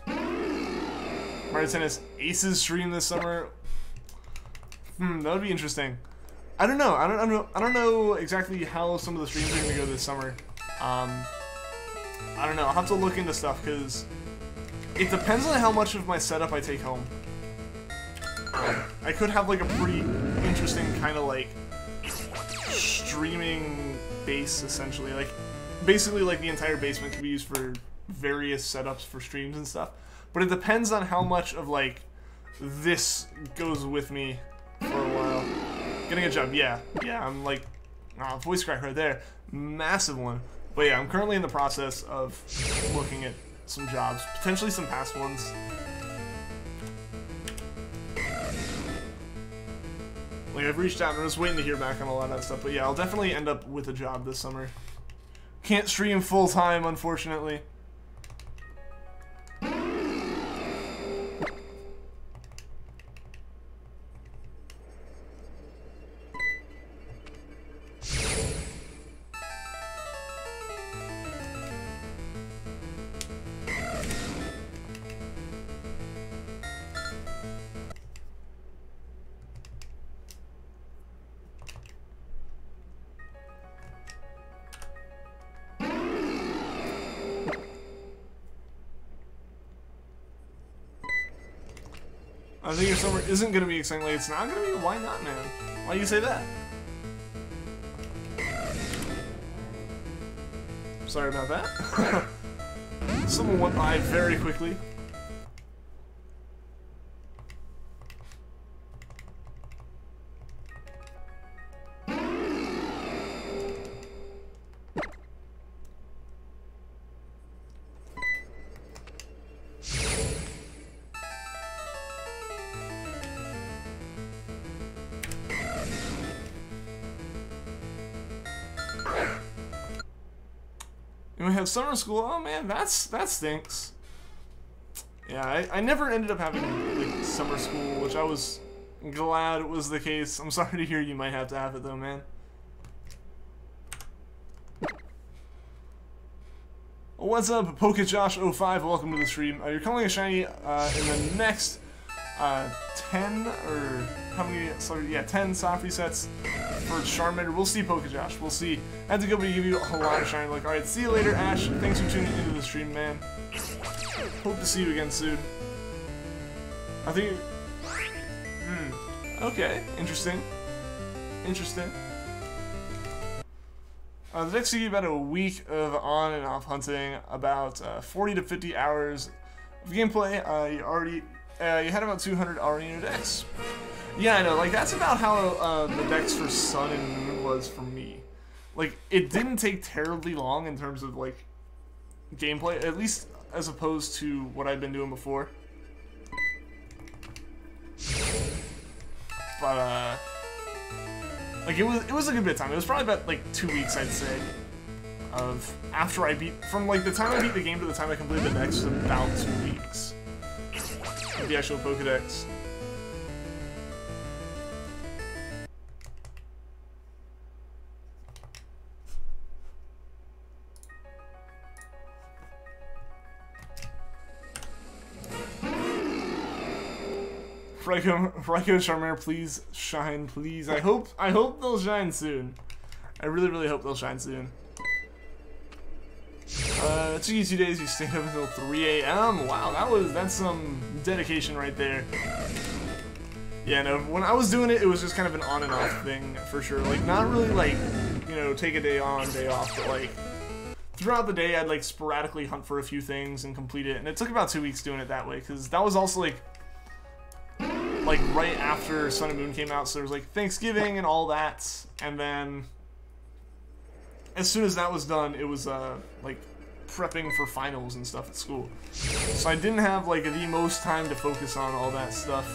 Mario Tennis Aces stream this summer. That would be interesting. I don't know. I don't know exactly how some of the streams are gonna go this summer. I don't know. I'll have to look into stuff because it depends on how much of my setup I take home. I could have like a pretty interesting kind of like streaming base, essentially. Like basically like the entire basement could be used for various setups for streams and stuff. But it depends on how much of like this goes with me for a while. Getting a job, yeah. I'm like, voice crack right there, massive one. But yeah, I'm currently in the process of looking at some jobs, potentially some past ones. Like, I've reached out and I'm just waiting to hear back on a lot of that stuff. But yeah, I'll definitely end up with a job this summer. Can't stream full-time, unfortunately. I think your summer isn't going to be exciting. Like, it's not going to be? Why not, man? Why do you say that? Sorry about that. Someone went by very quickly. And we have summer school. Oh man, that stinks. Yeah, I never ended up having like summer school, which I was glad it was the case. I'm sorry to hear you might have to have it though, man. What's up, Poochyena05? Welcome to the stream. You're calling a shiny in the next 10 or how many? Sorry, yeah, 10 soft resets for Charmander. We'll see, Poochyena. We'll see. I had to go to give you a lot of shiny. Like, all right, see you later, Ash. Thanks for tuning into the stream, man. Hope to see you again soon. I think. Okay, interesting. Interesting. The next give you about a week of on and off hunting, about 40 to 50 hours of gameplay. You had about 200 already in your decks. Yeah, I know, like, that's about how the decks for Sun and Moon was for me. Like, it didn't take terribly long in terms of, like, gameplay, at least as opposed to what I'd been doing before. But, like, it was a good bit of time. It was probably about, like, 2 weeks, I'd say, of after I beat, from, like, the time I beat the game to the time I completed the decks was about 2 weeks. The actual Pokedex. Raikou Charmander, please shine, please. I hope they'll shine soon. I really, really hope they'll shine soon. It took you 2 days, you stayed up until 3 AM. Wow, that's some dedication right there. Yeah, no, when I was doing it, it was just kind of an on and off thing, for sure. Like, not really, like, you know, take a day on, day off, but, like, throughout the day, I'd, like, sporadically hunt for a few things and complete it. And it took about 2 weeks doing it that way, because that was also, like, right after Sun and Moon came out, so there was, like, Thanksgiving and all that. And then, as soon as that was done, it was, like, prepping for finals and stuff at school. So I didn't have, like, the most time to focus on all that stuff.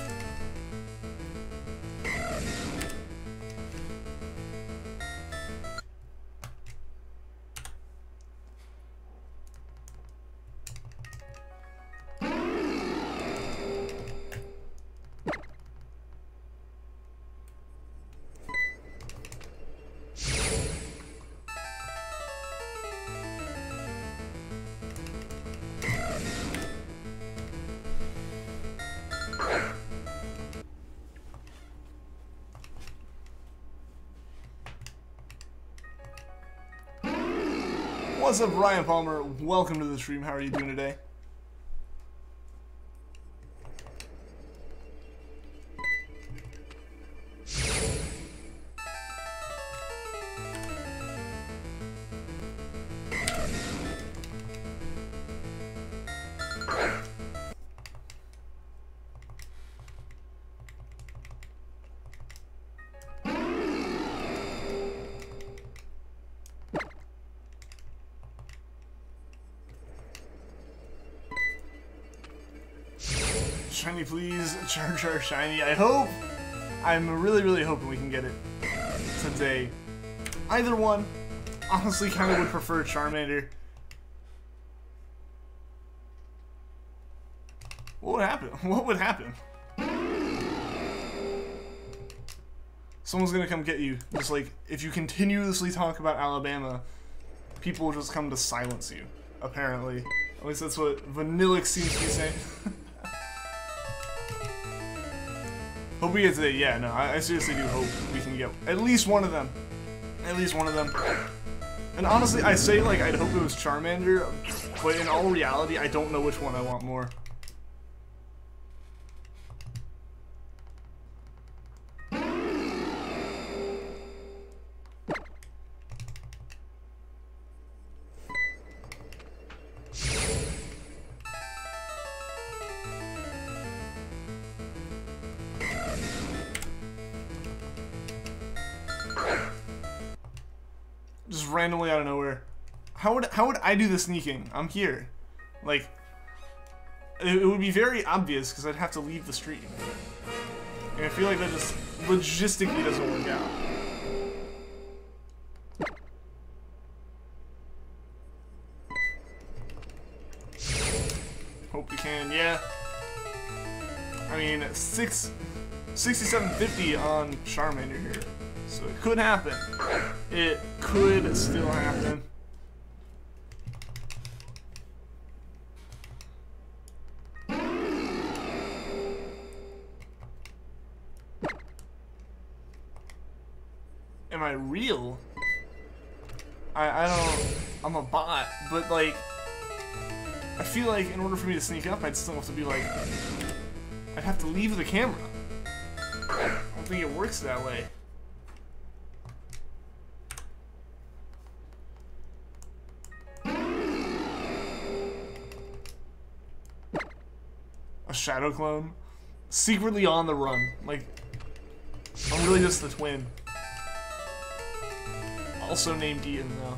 What's up, Ryan Palmer? Welcome to the stream. How are you doing today? Shiny, please. Char shiny. I'm really hoping we can get it today. Either one. Honestly, kind of would prefer Charmander. What would happen? What would happen? Someone's gonna come get you. Just like, if you continuously talk about Alabama, people will just come to silence you, apparently. At least that's what Vanillix seems to be saying. Hope we get today. Yeah, no, I seriously do hope we can get at least one of them. At least one of them. And honestly, I say, like, I'd hope it was Charmander, but in all reality, I don't know which one I want more. Just randomly out of nowhere. How would I do the sneaking? I'm here. Like, it would be very obvious because I'd have to leave the stream. And I feel like that just logistically doesn't work out. Hope we can, yeah. I mean, 6750 on Charmander here. So it could happen. It could still happen. Am I real? I don't... I'm a bot, but like... I feel like in order for me to sneak up, I'd still have to be like... I'd have to leave the camera. don't think it works that way. A shadow clone? Secretly on the run. Like, I'm really just the twin. Also named Ian, though.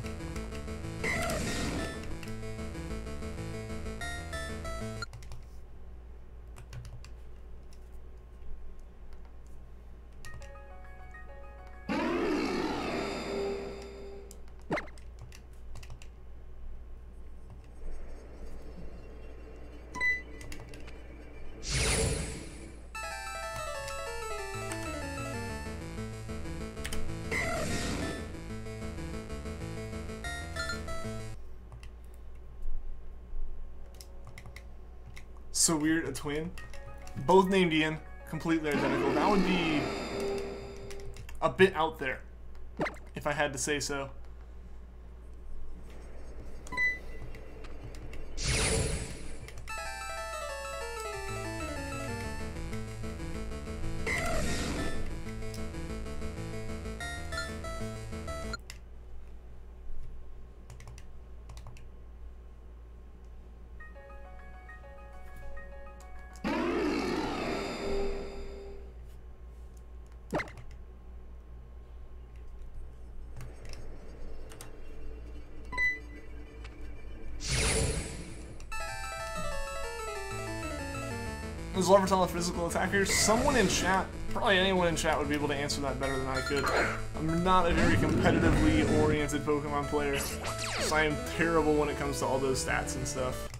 So weird, a twin. Both named Ian, completely identical. That would be a bit out there, if I had to say so. Is Larvitar a physical attacker? Someone in chat, probably anyone in chat would be able to answer that better than I could. I'm not a very competitively oriented Pokemon player, so I am terrible when it comes to all those stats and stuff.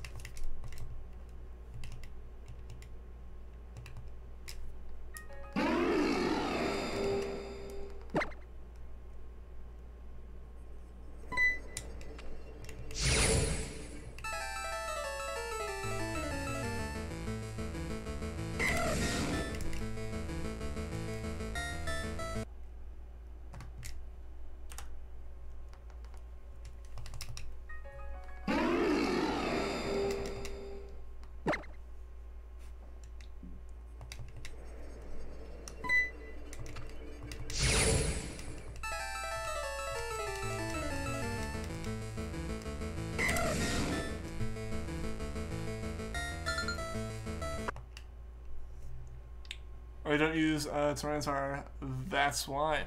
I don't use Tyranitar, that's why.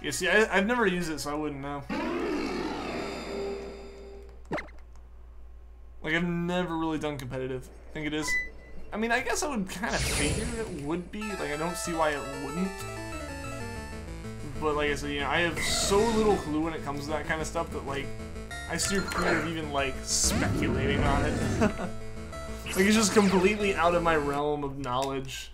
Yeah, see, I've never used it, so I wouldn't know. Like, I've never really done competitive. I think it is. I mean, I guess I would kind of figure it would be. Like, I don't see why it wouldn't. But like I said, you know, I have so little clue when it comes to that kind of stuff that, like, I steer clear of even, like, speculating on it. Like, it's just completely out of my realm of knowledge.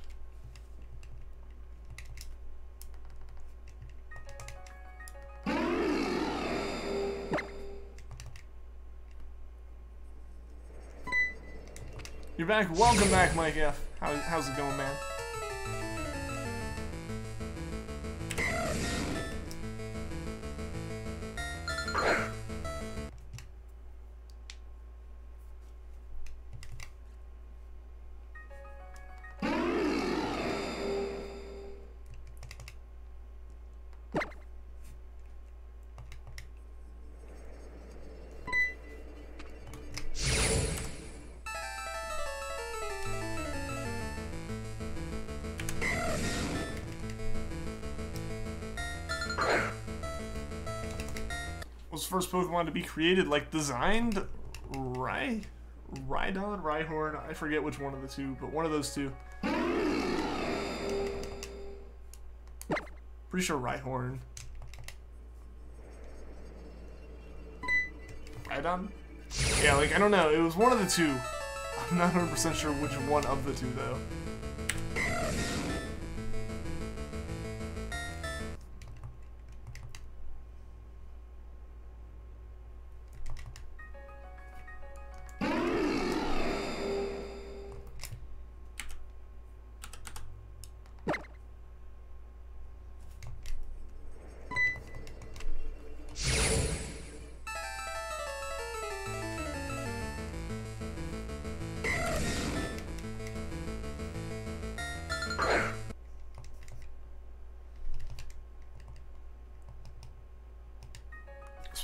You're back. Welcome back, Mike F. How's it going, man? Was the first Pokemon to be created, like, designed? Rhydon? Rhyhorn? I forget which one of the two, but one of those two. Pretty sure Rhyhorn. Rhydon? Yeah, like, I don't know. It was one of the two. I'm not 100% sure which one of the two, though.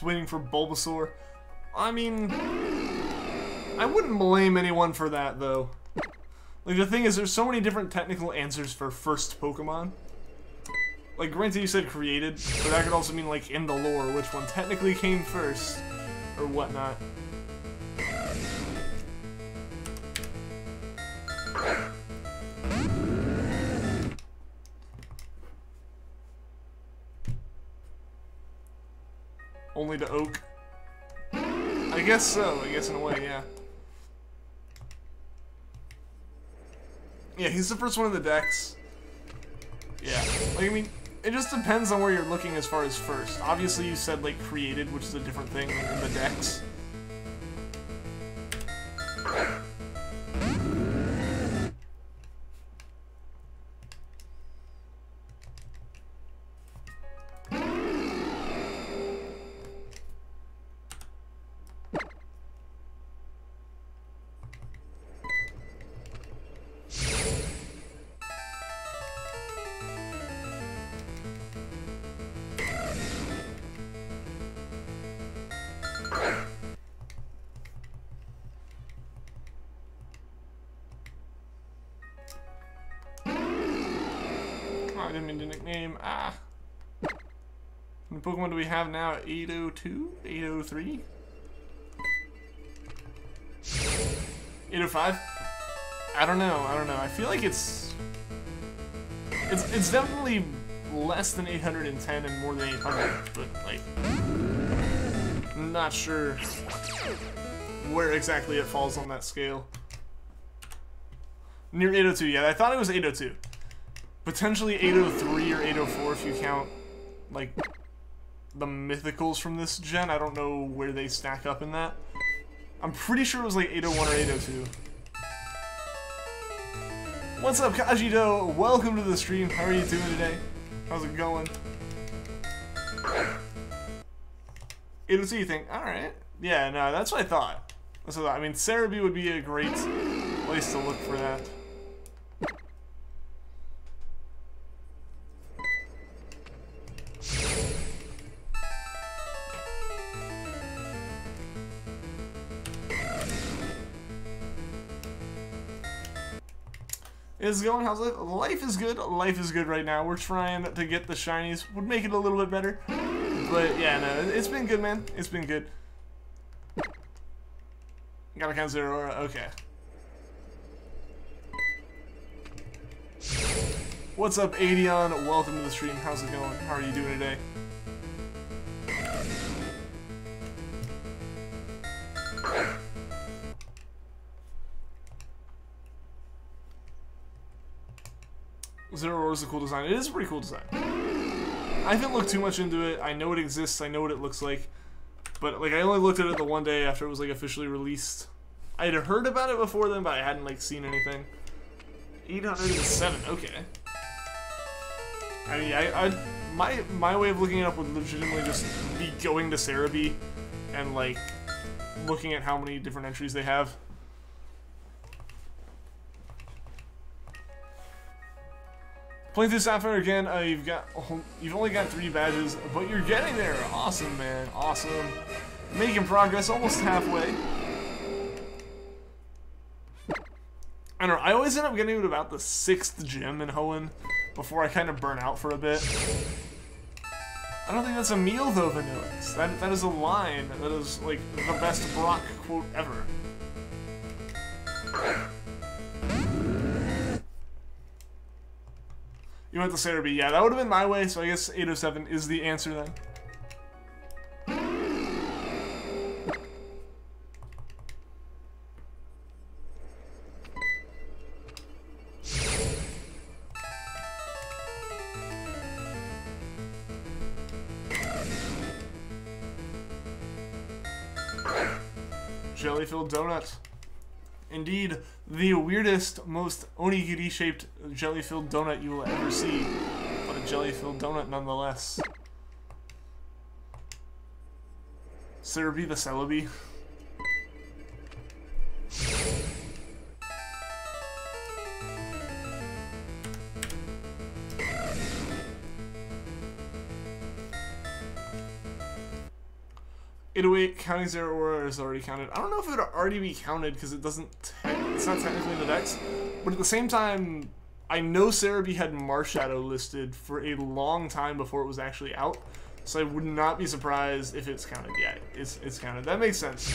Just waiting for Bulbasaur. I mean, I wouldn't blame anyone for that, though. Like, the thing is, there's so many different technical answers for first Pokemon. Like, granted you said created, but that could also mean, like, in the lore, which one technically came first, or whatnot. Only to Oak. I guess so, I guess in a way, yeah. Yeah, he's the first one in the decks. Yeah, like, I mean, it just depends on where you're looking as far as first. Obviously, you said, like, created, which is a different thing in the decks. I didn't mean to nickname. Ah. How many Pokemon do we have now? 802? 803? 805? I don't know. I feel like it's definitely less than 810 and more than 800, but like, I'm not sure where exactly it falls on that scale. Near 802, yeah, I thought it was 802. Potentially 803 or 804 if you count, like, the mythicals from this gen. I don't know where they stack up in that. I'm pretty sure it was like 801 or 802. What's up, Kajido? Welcome to the stream. How are you doing today? How's it going? 802, you think? Alright. Yeah, no, that's what I thought. That's what I thought. I mean, Cerebi would be a great place to look for that. Is going? How's life? Life is good. Life is good right now. We're trying to get the shinies. Would make it a little bit better. But yeah, no, it's been good, man. It's been good. Gotta count Zeraora. Okay. What's up, Adion? Welcome to the stream. How's it going? How are you doing today? Zeraora is a cool design. It is a pretty cool design. I haven't looked too much into it. I know it exists. I know what it looks like. But, like, I only looked at it the one day after it was, like, officially released. I had heard about it before then, but I hadn't, like, seen anything. 807. Okay. I mean, my way of looking it up would legitimately just be going to Cerebi and, like, looking at how many different entries they have. Playing through Sapphire again, you've only got 3 badges, but you're getting there. Awesome, man. Awesome. Making progress, almost halfway. I don't know, I always end up getting to about the 6th gym in Hoenn before I kind of burn out for a bit. I don't think that's a meal though, Vanillix. That is a line. That is, like, the best Brock quote ever. You went to Cerebi. Yeah, that would have been my way, so I guess 807 is the answer then. Jelly-filled donut. Indeed, the weirdest, most onigiri-shaped jelly-filled donut you will ever see. But a jelly-filled donut nonetheless. Cerebi the Celebi. 808 counting Zeraora is already counted. I don't know if it would already be counted because it doesn't. It's not technically in the dex, but at the same time, I know Cerebi had Marshadow listed for a long time before it was actually out, so I would not be surprised if it's counted. Yeah, it's counted. That makes sense.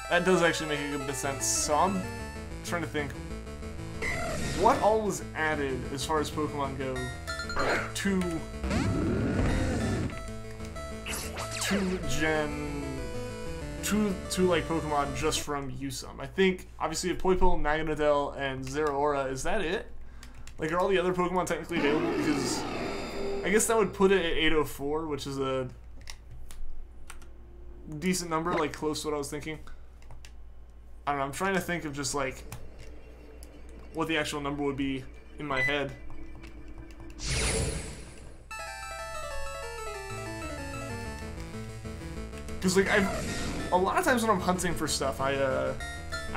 That does actually make a good bit of sense. So I'm trying to think what all was added as far as Pokemon go to like Pokemon just from Usum. I think obviously Poipole, Naganadel, and Zeraora. Is that it? Like, are all the other Pokemon technically available? Because I guess that would put it at 804, which is a decent number, like close to what I was thinking. I don't know. I'm trying to think of just like what the actual number would be in my head. Because like a lot of times when I'm hunting for stuff, I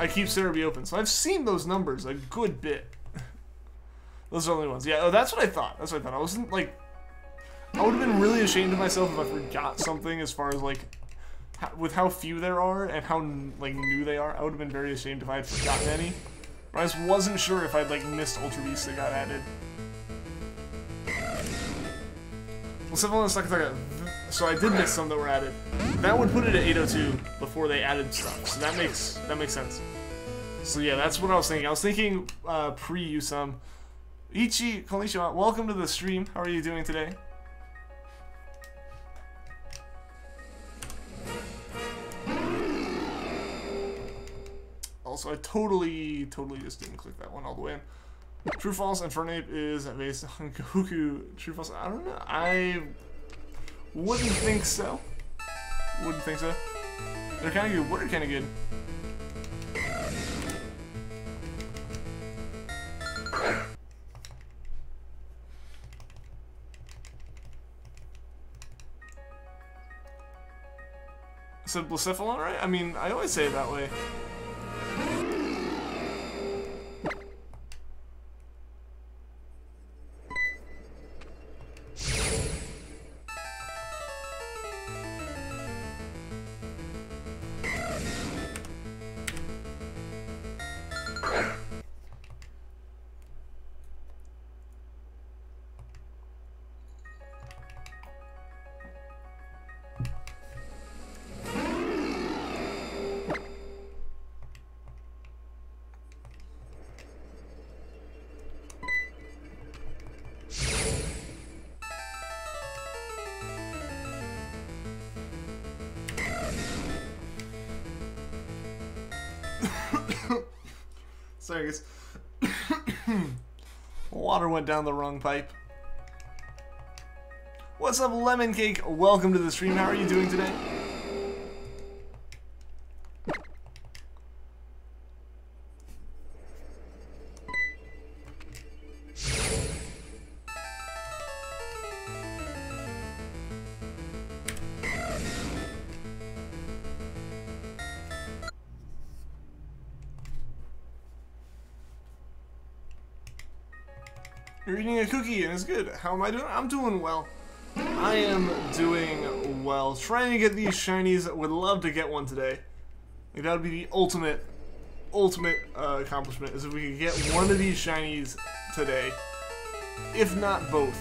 keep Cerebi open, so I've seen those numbers a good bit. Those are the only ones. Yeah, oh, that's what I thought. That's what I thought. I wasn't like, I would have been really ashamed of myself if I forgot something as far as like with how few there are and how like new they are. I would have been very ashamed if I had forgotten any. But I just wasn't sure if I'd like missed Ultra Beasts that got added. Well, so I did miss some that were added. That would put it at 802 before they added stuff. So that makes sense. So yeah, that's what I was thinking. I was thinking pre-Usum. Ichi, konnichiwa, welcome to the stream. How are you doing today? Also, I totally just didn't click that one all the way in. True False Infernape is based on Goku. True False, I don't know. I wouldn't think so. Wouldn't think so. They're kind of good. What are kind of good? So Blacephalon, right? I mean, I always say it that way. Sorry, guys. Water went down the wrong pipe. What's up, Lemon Cake? Welcome to the stream. How are you doing today? You're eating a cookie and it's good. How am I doing? I'm doing well. I am doing well. Trying to get these shinies. Would love to get one today. Like, that would be the ultimate accomplishment, is if we could get one of these shinies today. If not both.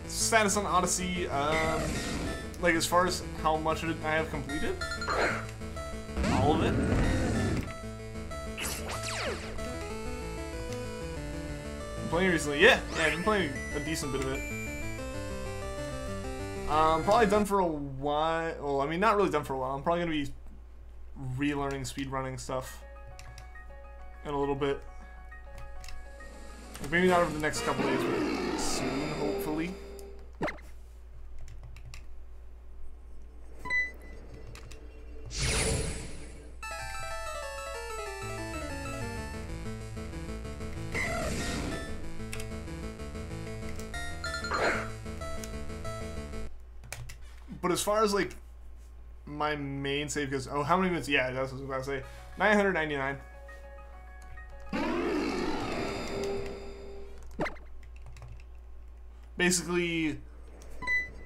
Status on Odyssey, like as far as how much of it I have completed? All of it? I'm playing recently, yeah, I've been playing a decent bit of it. Probably done for a while, well, I mean not really done for a while, I'm probably going to be relearning speedrunning stuff in a little bit. Like, maybe not over the next couple days, but soon, hopefully. But as far as like my main save goes, oh, how many minutes? Yeah, that's what I was about to say. 999. Basically,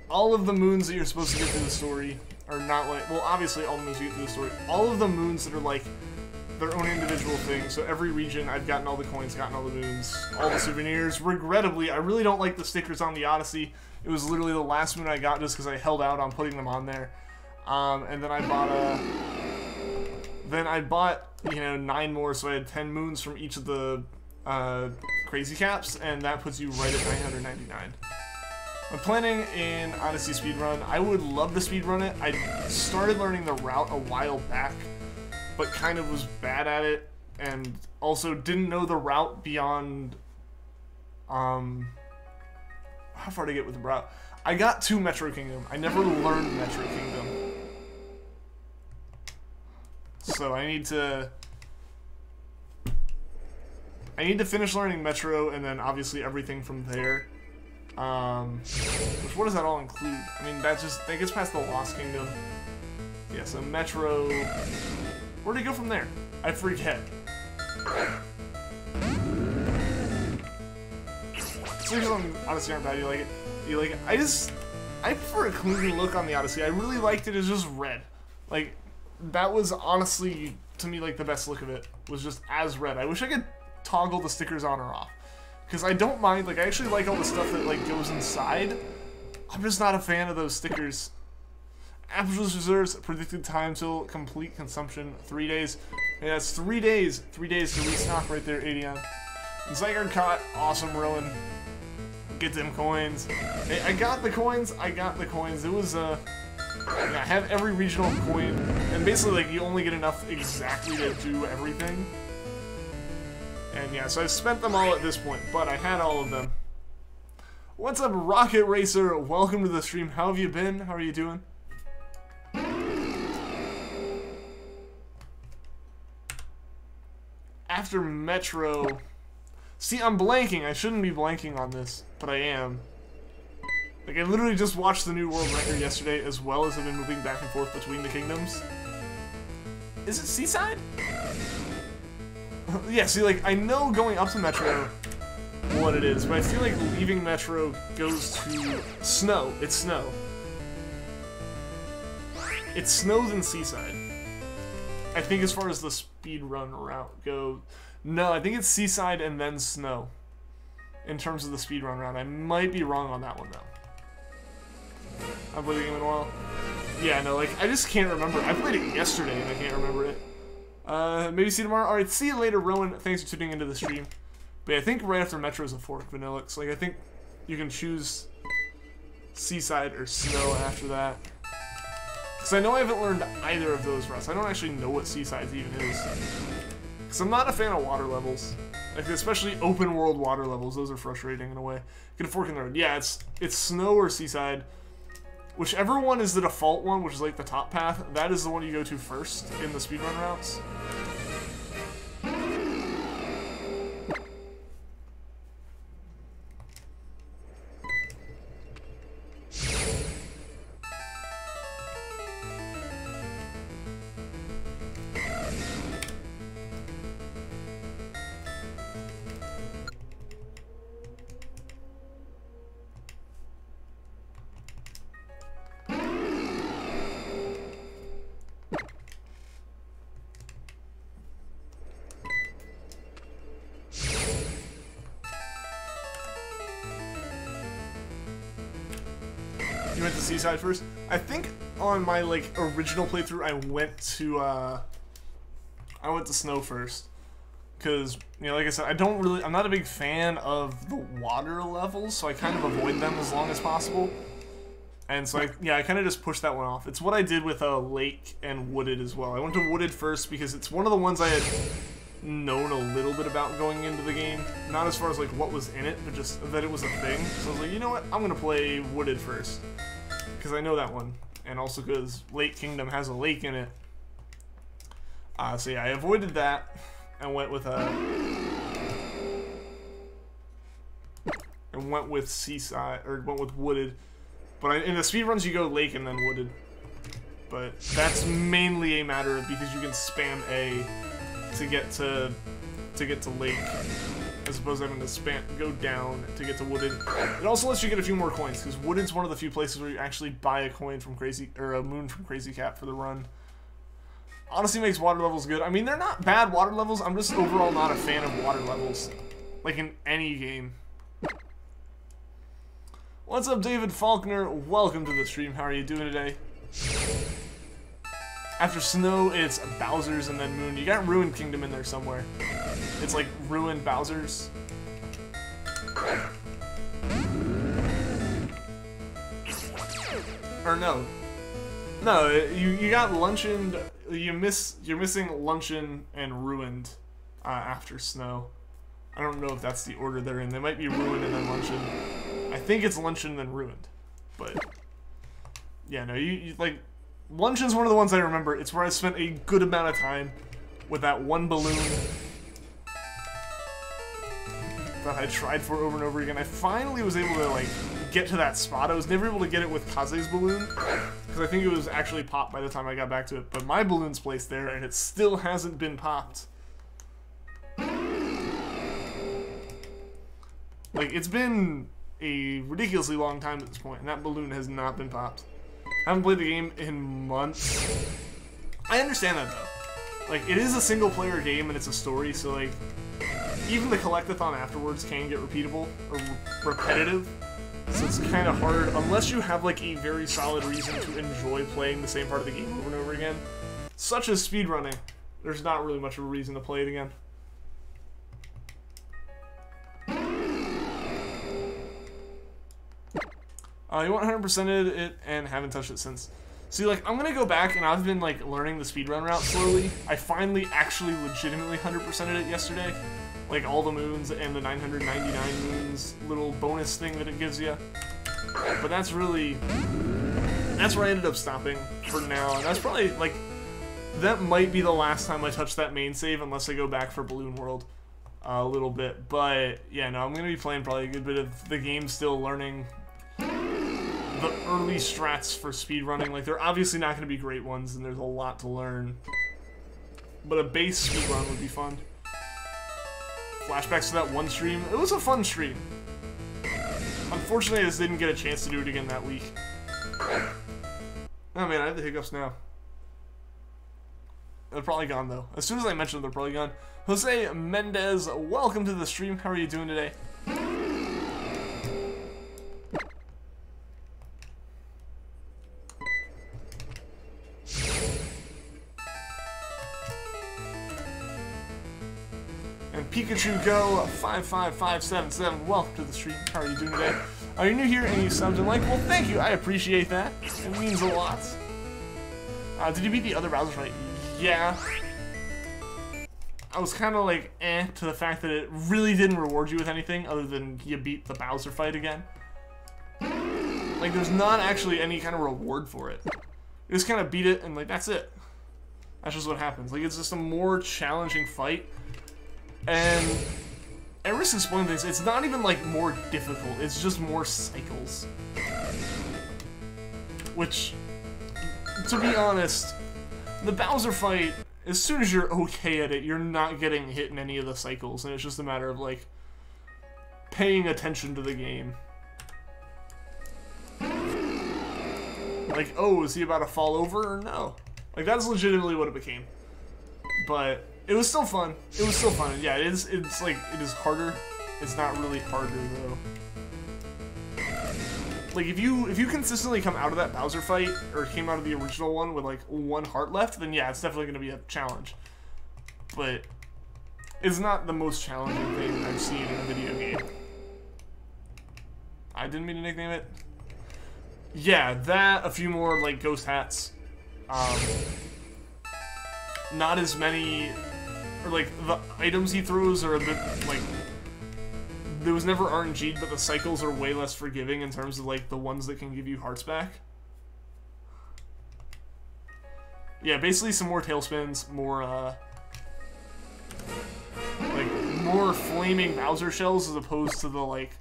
all of the moons that you're supposed to get through the story are not like, well, obviously all the moons you get through the story. All of the moons that are like their own individual thing. So every region, I've gotten all the coins, gotten all the moons, all the souvenirs. Regrettably, I really don't like the stickers on the Odyssey. It was literally the last moon I got just because I held out on putting them on there. And then I bought you know, 9 more, so I had 10 moons from each of the crazy caps, and that puts you right at 999. I'm planning an Odyssey speedrun. I would love to speedrun it. I started learning the route a while back, but kind of was bad at it, and also didn't know the route beyond, how far to get with the route? I got to Metro Kingdom. I never learned Metro Kingdom. So I need to finish learning Metro, and then obviously everything from there. Which, what does that all include? I mean, that gets past the Lost Kingdom. Yeah, so Metro. Where'd it go from there? I forget. Stickers on Odyssey aren't bad. You like it? You like it? I prefer a clean look on the Odyssey. I really liked it as just red. Like, that was honestly, to me, like the best look of it was just as red. I wish I could toggle the stickers on or off, because I don't mind. Like, I actually like all the stuff that like goes inside. I'm just not a fan of those stickers. Apple Juice reserves predicted time till complete consumption 3 days. Yeah, that's 3 days. 3 days to restock right there, 80 on. Zygarde caught. Awesome, Rowan. Get them coins. Hey, I got the coins. I got the coins. It was I have every regional coin, and basically like you only get enough exactly to do everything. And yeah, so I've spent them all at this point, but I had all of them. What's up, Rocket Racer? Welcome to the stream. How have you been? How are you doing? After Metro... See, I'm blanking. I shouldn't be blanking on this, but I am. Like, I literally just watched the new world record yesterday, as well as I've been moving back and forth between the kingdoms. Is it Seaside? Yeah, see, like, I know going up to Metro what it is, but I feel like leaving Metro goes to Snow. It's Snow. It's Snow than Seaside. I think as far as the speedrun route goes. No, I think it's Seaside and then Snow. In terms of the speedrun route. I might be wrong on that one, though. I've played the game in a while. Yeah, no, like, I just can't remember. I played it yesterday and I can't remember it. Maybe see you tomorrow. Alright, see you later, Rowan. Thanks for tuning into the stream. But yeah, I think right after Metro is a fork Vanillix. Like, I think you can choose Seaside or Snow after that. Because I know I haven't learned either of those routes. I don't actually know what Seaside even is. Because I'm not a fan of water levels. Like, especially open world water levels. Those are frustrating in a way. Get a fork in the road. Yeah, it's Snow or Seaside. Whichever one is the default one, which is like the top path, that is the one you go to first in the speedrun routes. You went to Seaside first? I think on my like original playthrough I went to Snow first. Cause, you know, like I said, I'm not a big fan of the water levels, so I kind of avoid them as long as possible. And so I kind of just pushed that one off. It's what I did with Lake and Wooded as well. I went to Wooded first because it's one of the ones I had known a little bit about going into the game. Not as far as like what was in it, but just that it was a thing. So I was like, you know what, I'm gonna play Wooded first. Because I know that one. And also because Lake Kingdom has a lake in it. So yeah, I avoided that and went with Seaside, or went with Wooded. But in the speedruns, you go lake and then wooded. But that's mainly a matter of because you can spam A to get to lake, as opposed to having to go down to get to wooded. It also lets you get a few more coins because wooded's one of the few places where you actually buy a coin from a moon from Crazy Cat for the run. Honestly, makes water levels good. I mean, they're not bad water levels. I'm just overall not a fan of water levels, like in any game. What's up, David Faulkner? Welcome to the stream. How are you doing today? After Snow, it's Bowser's and then Moon. You got Ruined Kingdom in there somewhere. It's like Ruined Bowser's. Or no. No, you got Luncheon. You're missing Luncheon and Ruined after Snow. I don't know if that's the order they're in. They might be Ruined and then Luncheon. I think it's Luncheon and then Ruined. But yeah, no, you like Luncheon's one of the ones I remember. It's where I spent a good amount of time with that one balloon that I tried for over and over again. I finally was able to like get to that spot. I was never able to get it with Kaze's balloon because I think it was actually popped by the time I got back to it. But my balloon's placed there and it still hasn't been popped. Like, it's been a ridiculously long time at this point, and that balloon has not been popped. I haven't played the game in months. I understand that, though. Like, it is a single-player game, and it's a story, so, like, even the collectathon afterwards can get repeatable, or repetitive. So it's kind of hard, unless you have, like, a very solid reason to enjoy playing the same part of the game over and over again. Such as speedrunning. There's not really much of a reason to play it again. You 100%ed it and haven't touched it since. See, like, I'm gonna go back and I've been, like, learning the speedrun route slowly. I finally actually legitimately 100%ed it yesterday. Like, all the moons and the 999 moons little bonus thing that it gives you. But that's really... that's where I ended up stopping for now. And that's probably, like... that might be the last time I touch that main save unless I go back for Balloon World a little bit. But, yeah, no, I'm gonna be playing probably a good bit of the game still, learning the early strats for speedrunning. Like, they're obviously not going to be great ones, and there's a lot to learn. But a base speedrun would be fun. Flashbacks to that one stream. It was a fun stream. Unfortunately, I just didn't get a chance to do it again that week. Oh man, I have the hiccups now. They're probably gone, though. As soon as I mention them, they're probably gone. Jose Mendez, welcome to the stream. How are you doing today? And Pikachu Go 55577, welcome to the stream. How are you doing today? Are you new here and you subbed and like? Well, thank you. I appreciate that. It means a lot. Did you beat the other Bowser fight? Yeah. I was kind of like, to the fact that it really didn't reward you with anything other than you beat the Bowser fight again. Like, there's not actually any kind of reward for it. You just kind of beat it and, like, that's it. That's just what happens. Like, it's just a more challenging fight. And at risk of spoiling things, it's not even, like, more difficult. It's just more cycles. Which, to be honest, the Bowser fight, as soon as you're okay at it, you're not getting hit in any of the cycles. And it's just a matter of, like, paying attention to the game. Like, oh, is he about to fall over or no? Like, that's legitimately what it became. But it was still fun. It was still fun. Yeah, it's like, it is harder. It's not really harder, though. Like, if you consistently come out of that Bowser fight, or came out of the original one with, like, 1 heart left, then yeah, it's definitely going to be a challenge. But it's not the most challenging thing I've seen in a video game. I didn't mean to nickname it. Yeah, that, a few more, like, ghost hats. Not as many, or, like, the items he throws are a bit, like, there was never RNG'd, but the cycles are way less forgiving in terms of, like, the ones that can give you hearts back. Yeah, basically some more tailspins, more, like, more flaming Bowser shells as opposed to the, like,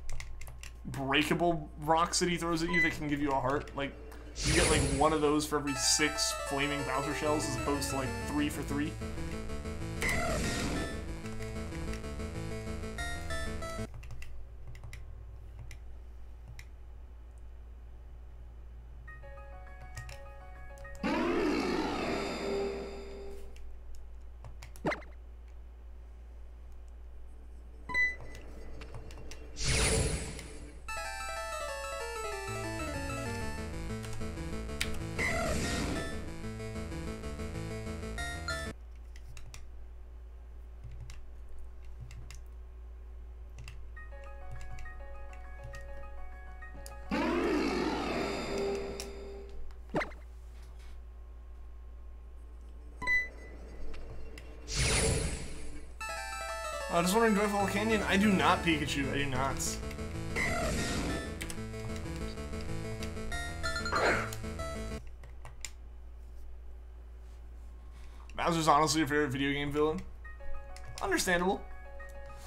breakable rocks that he throws at you that can give you a heart. Like, you get like one of those for every 6 flaming Bowser shells as opposed to like 3 for 3. Just wondering, do I follow Canyon? I do not, Pikachu. I do not. Bowser's honestly your favorite video game villain. Understandable.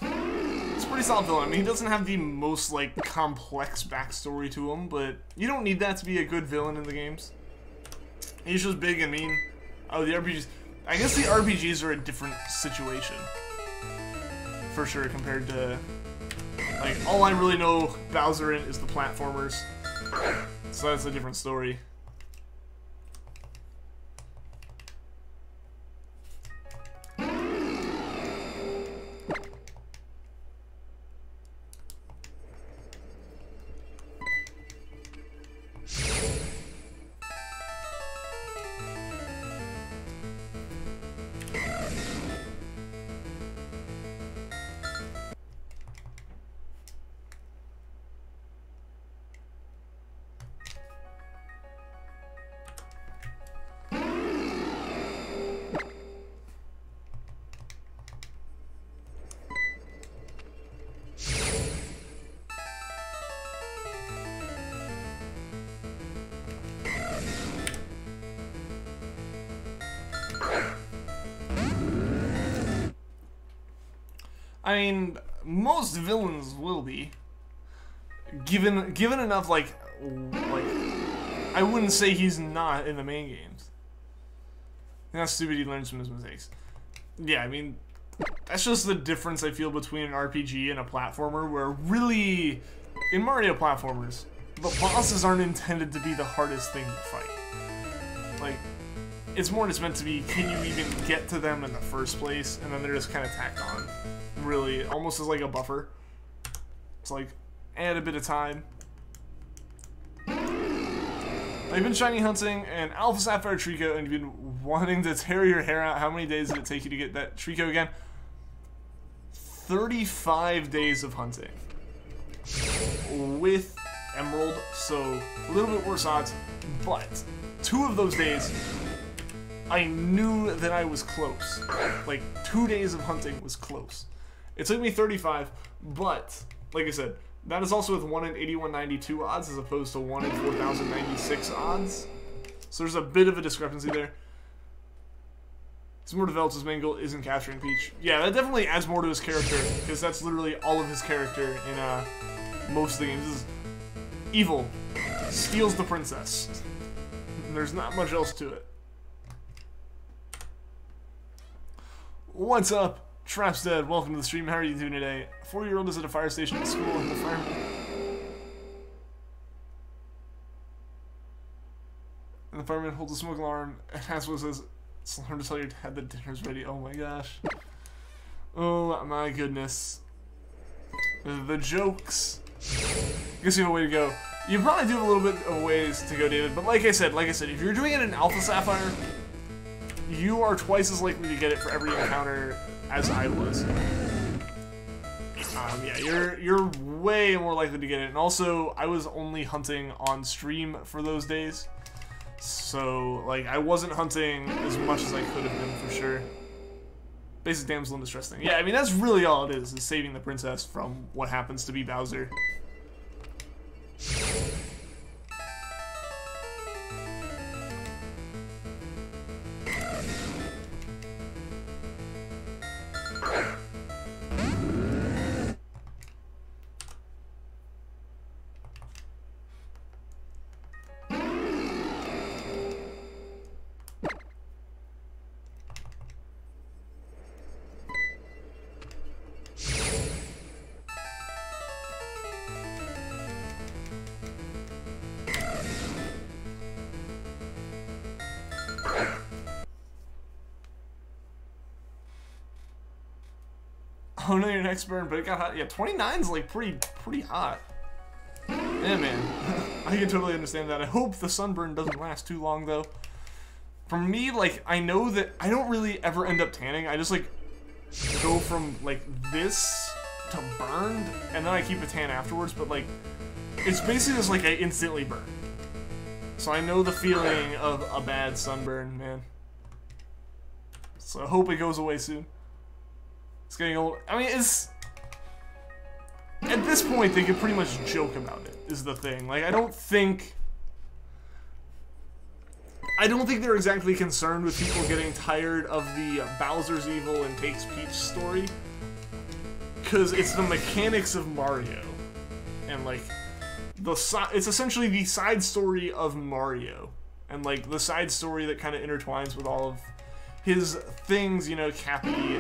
It's a pretty solid villain. I mean, he doesn't have the most, like, complex backstory to him, but you don't need that to be a good villain in the games. He's just big and mean. Oh, the RPGs. I guess the RPGs are a different situation. For sure, compared to, like, all I really know Bowser in is the platformers, so that's a different story. I mean, most villains will be given enough like I wouldn't say he's not in the main games. That's stupid. He learns from his mistakes. Yeah, I mean, that's just the difference I feel between an RPG and a platformer. Where really, in Mario platformers, the bosses aren't intended to be the hardest thing to fight. Like, it's more just meant to be, can you even get to them in the first place? And then they're just kind of tacked on. Really, almost as like a buffer. It's like, add a bit of time. I've been shiny hunting an Alpha Sapphire Treecko and you've been wanting to tear your hair out. How many days did it take you to get that Treecko again? 35 days of hunting. With Emerald, so a little bit worse odds. But 2 of those days, I knew that I was close. Like, 2 days of hunting was close. It took me 35, but, like I said, that is also with 1 in 8192 odds as opposed to 1 in 4096 odds. So there's a bit of a discrepancy there. He's more developed, his main goal isn't capturing Peach. Yeah, that definitely adds more to his character, because that's literally all of his character in most of the games. This is evil, steals the princess. There's not much else to it. What's up? Trap's dead. Welcome to the stream. How are you doing today? A 4-year-old is at a fire station at school and the fireman holds a smoke alarm and Hasbro says, it's alarm to tell your dad that dinner's ready. Oh my gosh. Oh my goodness. The jokes. I guess you have a way to go. You probably do have a little bit of ways to go, David, but like I said, if you're doing it in Alpha Sapphire, you are twice as likely to get it for every encounter as I was. Yeah, you're way more likely to get it. And also, I was only hunting on stream for those days. So, like, I wasn't hunting as much as I could have been for sure. Basic damsel in distress thing. Yeah, I mean, that's really all it is saving the princess from what happens to be Bowser. Oh no, your next burn, but it got hot. Yeah, 29's like pretty hot. Yeah, man. I can totally understand that. I hope the sunburn doesn't last too long, though. For me, like, I know that I don't really ever end up tanning. I just, like, go from, like, this to burned, and then I keep a tan afterwards, but, like, it's basically just, like, I instantly burn. So I know the feeling of a bad sunburn, man. So I hope it goes away soon. It's getting old. I mean, it's... At this point, they can pretty much joke about it, is the thing. Like, I don't think they're exactly concerned with people getting tired of the Bowser's evil and takes Peach story. Because it's the mechanics of Mario. And, like, it's essentially the side story of Mario. And, like, the side story that kind of intertwines with all of his things, you know, Cappy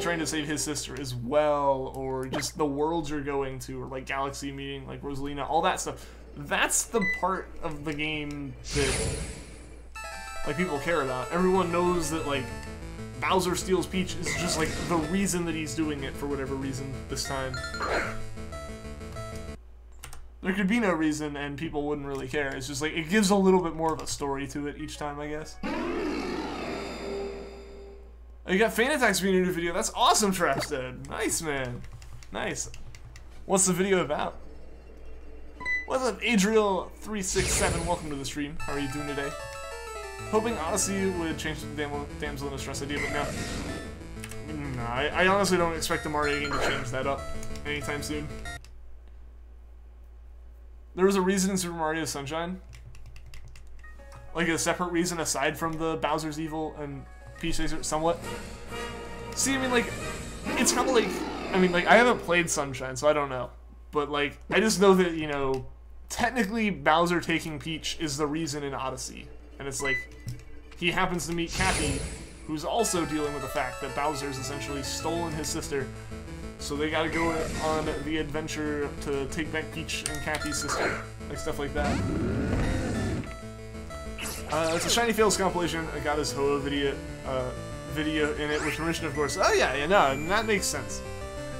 trying to save his sister as well, or just the worlds you're going to, or like Galaxy meeting, like Rosalina, all that stuff. That's the part of the game that like people care about. Everyone knows that like Bowser steals Peach is just like the reason that he's doing it for whatever reason this time. There could be no reason and people wouldn't really care. It's just like it gives a little bit more of a story to it each time, I guess. Oh, you got Fan Attacks being a new video. That's awesome, Trapstead. Nice, man. Nice. What's the video about? What's up, Adriel367? Welcome to the stream. How are you doing today? Hoping Odyssey would change the damsel in distress idea, but no. I honestly don't expect the Mario game to change that up anytime soon. There was a reason in Super Mario Sunshine. Like a separate reason aside from the Bowser's evil and Peach somewhat. See, I mean, like, it's kind of like, I mean, like, I haven't played Sunshine, so I don't know. But, like, I just know that, you know, technically Bowser taking Peach is the reason in Odyssey. And it's like, he happens to meet Cappy, who's also dealing with the fact that Bowser's essentially stolen his sister. So they gotta go on the adventure to take back Peach and Cappy's sister. Like, stuff like that. It's a Shiny Fails compilation. I got his Ho-Oh video in it with permission, of course. Oh yeah, no, that makes sense.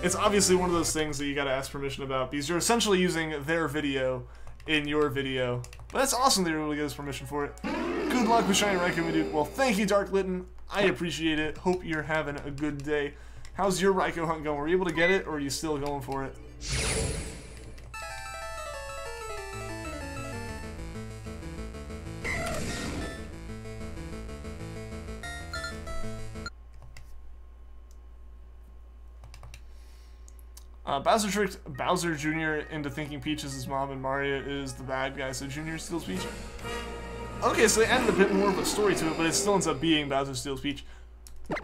It's obviously one of those things that you gotta ask permission about because you're essentially using their video in your video. But that's awesome that you're able to get his permission for it. Good luck with Shiny Raikou, my dude. Well, thank you, Dark Litten. I appreciate it. Hope you're having a good day. How's your Raikou hunt going? Were you able to get it, or are you still going for it? Bowser tricked Bowser Jr. into thinking Peach is his mom and Mario is the bad guy, so Jr. steals Peach. Okay, so they added a bit more of a story to it, but it still ends up being Bowser steals Peach.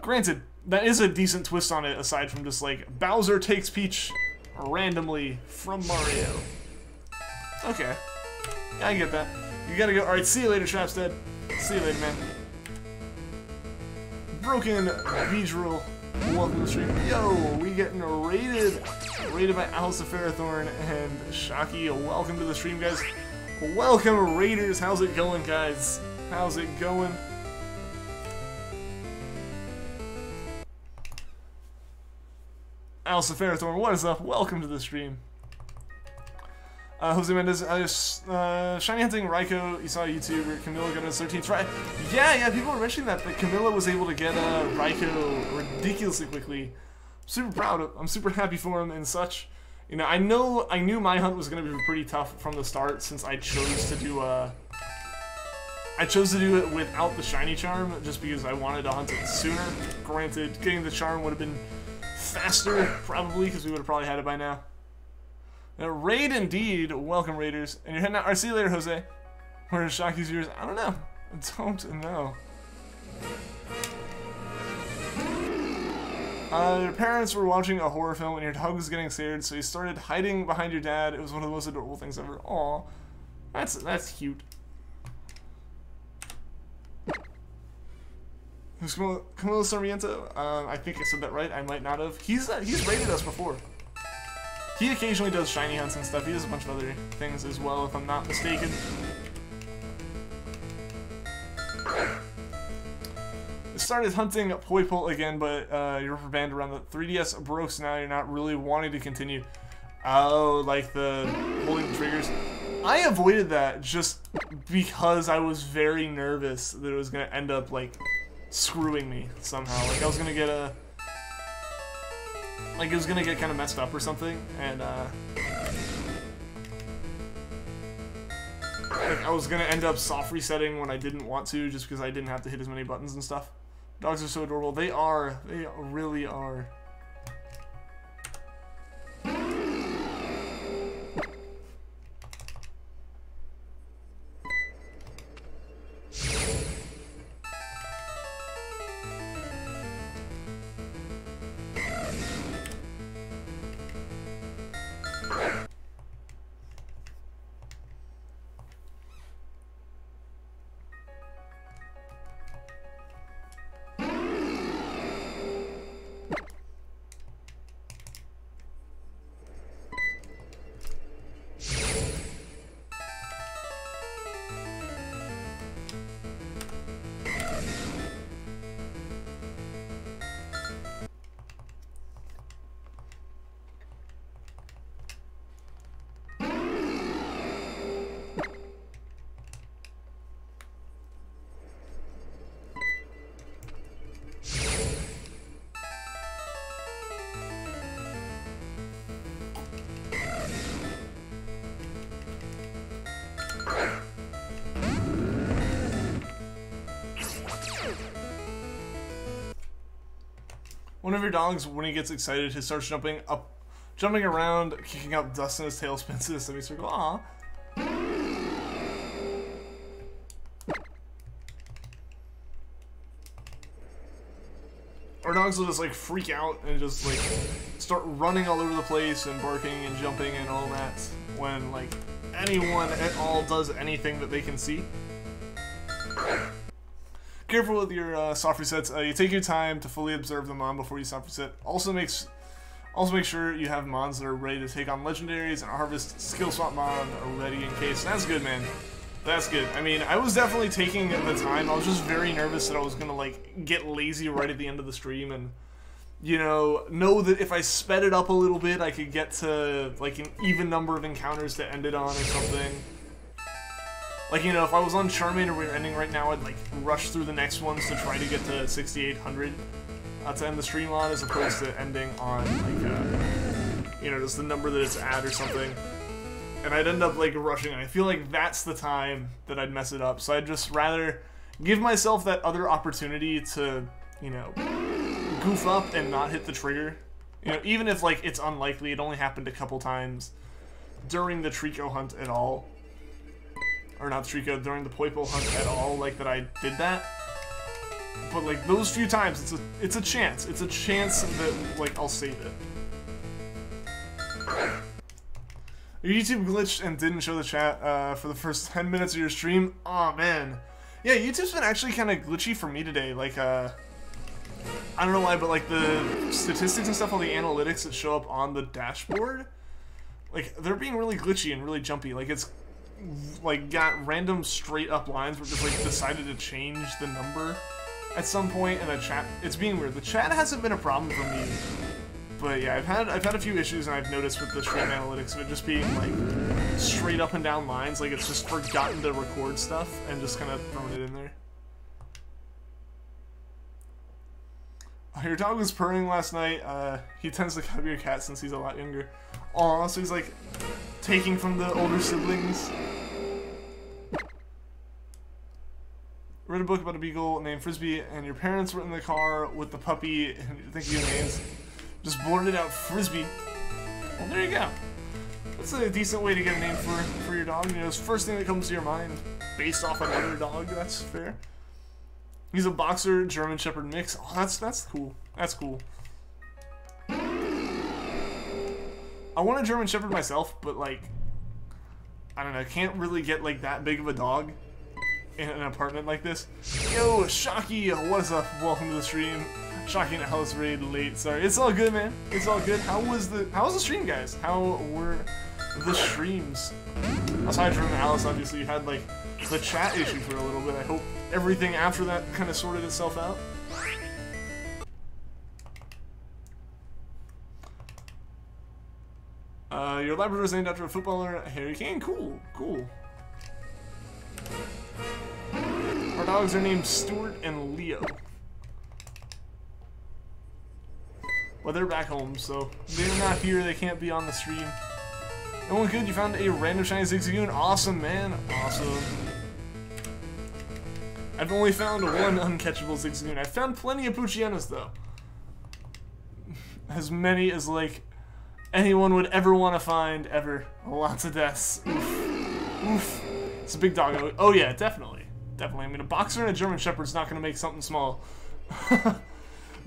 Granted, that is a decent twist on it, aside from just like, Bowser takes Peach randomly from Mario. Okay. Yeah, I get that. You gotta go. Alright, see you later, Trapstead. See you later, man. Broken Visual. Welcome to the stream. Yo, we getting raided by Alciferathorn and Shocky. Welcome to the stream, guys. Welcome, Raiders. How's it going, guys? How's it going? Alciferathorn, what is up? Welcome to the stream. Jose Mendez, Shiny Hunting Raikou, you saw YouTube, Camilla got his 13th try. Yeah, people were mentioning that Camilla was able to get Raikou ridiculously quickly. I'm super proud I'm super happy for him and such. You know, I knew my hunt was going to be pretty tough from the start since I chose to do it without the Shiny Charm just because I wanted to hunt it sooner. Granted, getting the Charm would have been faster, probably, because we would have probably had it by now. Raid indeed. Welcome, Raiders. And you're heading out. Alright, see you later, Jose. Where is Shocky's yours? I don't know. I don't know. Your parents were watching a horror film and your dog was getting scared, so you started hiding behind your dad. It was one of the most adorable things ever. Aw. That's cute. Who's Camilo Sarmiento? I think I said that right. I might not have. He's raided us before. He occasionally does shiny hunts and stuff. He does a bunch of other things as well, if I'm not mistaken. Started hunting Poipole again, but your rubber band around the 3DS broke, so now you're not really wanting to continue. Oh, like the holding the triggers. I avoided that just because I was very nervous that it was gonna end up like screwing me somehow. Like I was gonna get like it was gonna get kind of messed up or something, and like I was gonna end up soft resetting when I didn't want to, just because I didn't have to hit as many buttons and stuff. Dogs are so adorable. They are. They really are. One of your dogs, when he gets excited, he starts jumping around, kicking up dust in his tail, spins in a semicircle. Aww. Our dogs will just like freak out and just like start running all over the place and barking and jumping and all that when like anyone at all does anything that they can see. Careful with your soft resets. You take your time to fully observe the mon before you soft reset. Also make sure you have mons that are ready to take on legendaries and harvest skill swap mon ready in case. That's good, man. That's good. I mean, I was definitely taking the time. I was just very nervous that I was gonna like get lazy right at the end of the stream and, you know that if I sped it up a little bit, I could get to like an even number of encounters to end it on or something. Like, you know, if I was on Charmander, we were ending right now, I'd like rush through the next ones to try to get to 6,800 to end the stream on, as opposed to ending on like, you know, just the number that it's at or something. And I'd end up like rushing, and I feel like that's the time that I'd mess it up. So I'd just rather give myself that other opportunity to, you know, goof up and not hit the trigger. You know, even if like it's unlikely, it only happened a couple times during the Treecko hunt at all. Or not Treecko, during the Poipole hunt at all, like that I did that. But like those few times, it's a chance. It's a chance that like I'll save it. Your YouTube glitched and didn't show the chat for the first 10 minutes of your stream. Aw, oh, man. Yeah, YouTube's been actually kind of glitchy for me today. Like, I don't know why, but like the statistics and stuff, all the analytics that show up on the dashboard, like they're being really glitchy and really jumpy. Like it's like got random straight up lines where just like decided to change the number at some point in the chat. It's being weird. The chat hasn't been a problem for me, but yeah, I've had a few issues, and I've noticed with the stream analytics of it just being like straight up and down lines. Like it's just forgotten to record stuff and just kind of thrown it in there. Your dog was purring last night. He tends to copy your cat since he's a lot younger. Aw, so he's like taking from the older siblings. Read a book about a beagle named Frisbee, and your parents were in the car with the puppy and thinking of names. Just blurted out Frisbee. Well, there you go. That's a decent way to get a name for your dog. You know, it's the first thing that comes to your mind based off another dog. That's fair. He's a boxer German Shepherd mix. Oh, that's cool. That's cool. I want a German Shepherd myself, but like, I don't know, can't really get like that big of a dog in an apartment like this. Yo, Shocky, what's up? Welcome to the stream. Shocky and Alice raid late. Sorry, it's all good, man. It's all good. How was the stream, guys? How were the streams? Aside from Alice, obviously you had like the chat issue for a little bit. I hope everything after that kind of sorted itself out. Your Labrador is named after a footballer, Harry Kane. Cool, cool. Our dogs are named Stuart and Leo. Well, they're back home, so they're not here. They can't be on the stream. No one good. You found a random shiny Zigzagoon. Awesome, man. Awesome. I've only found one uncatchable Zigzagoon. I've found plenty of Poochyenas, though. As many as, like, anyone would ever want to find, ever. Lots of deaths. Oof. Oof. It's a big doggo. Oh, yeah, definitely. Definitely. I mean, a boxer and a German Shepherd's not going to make something small.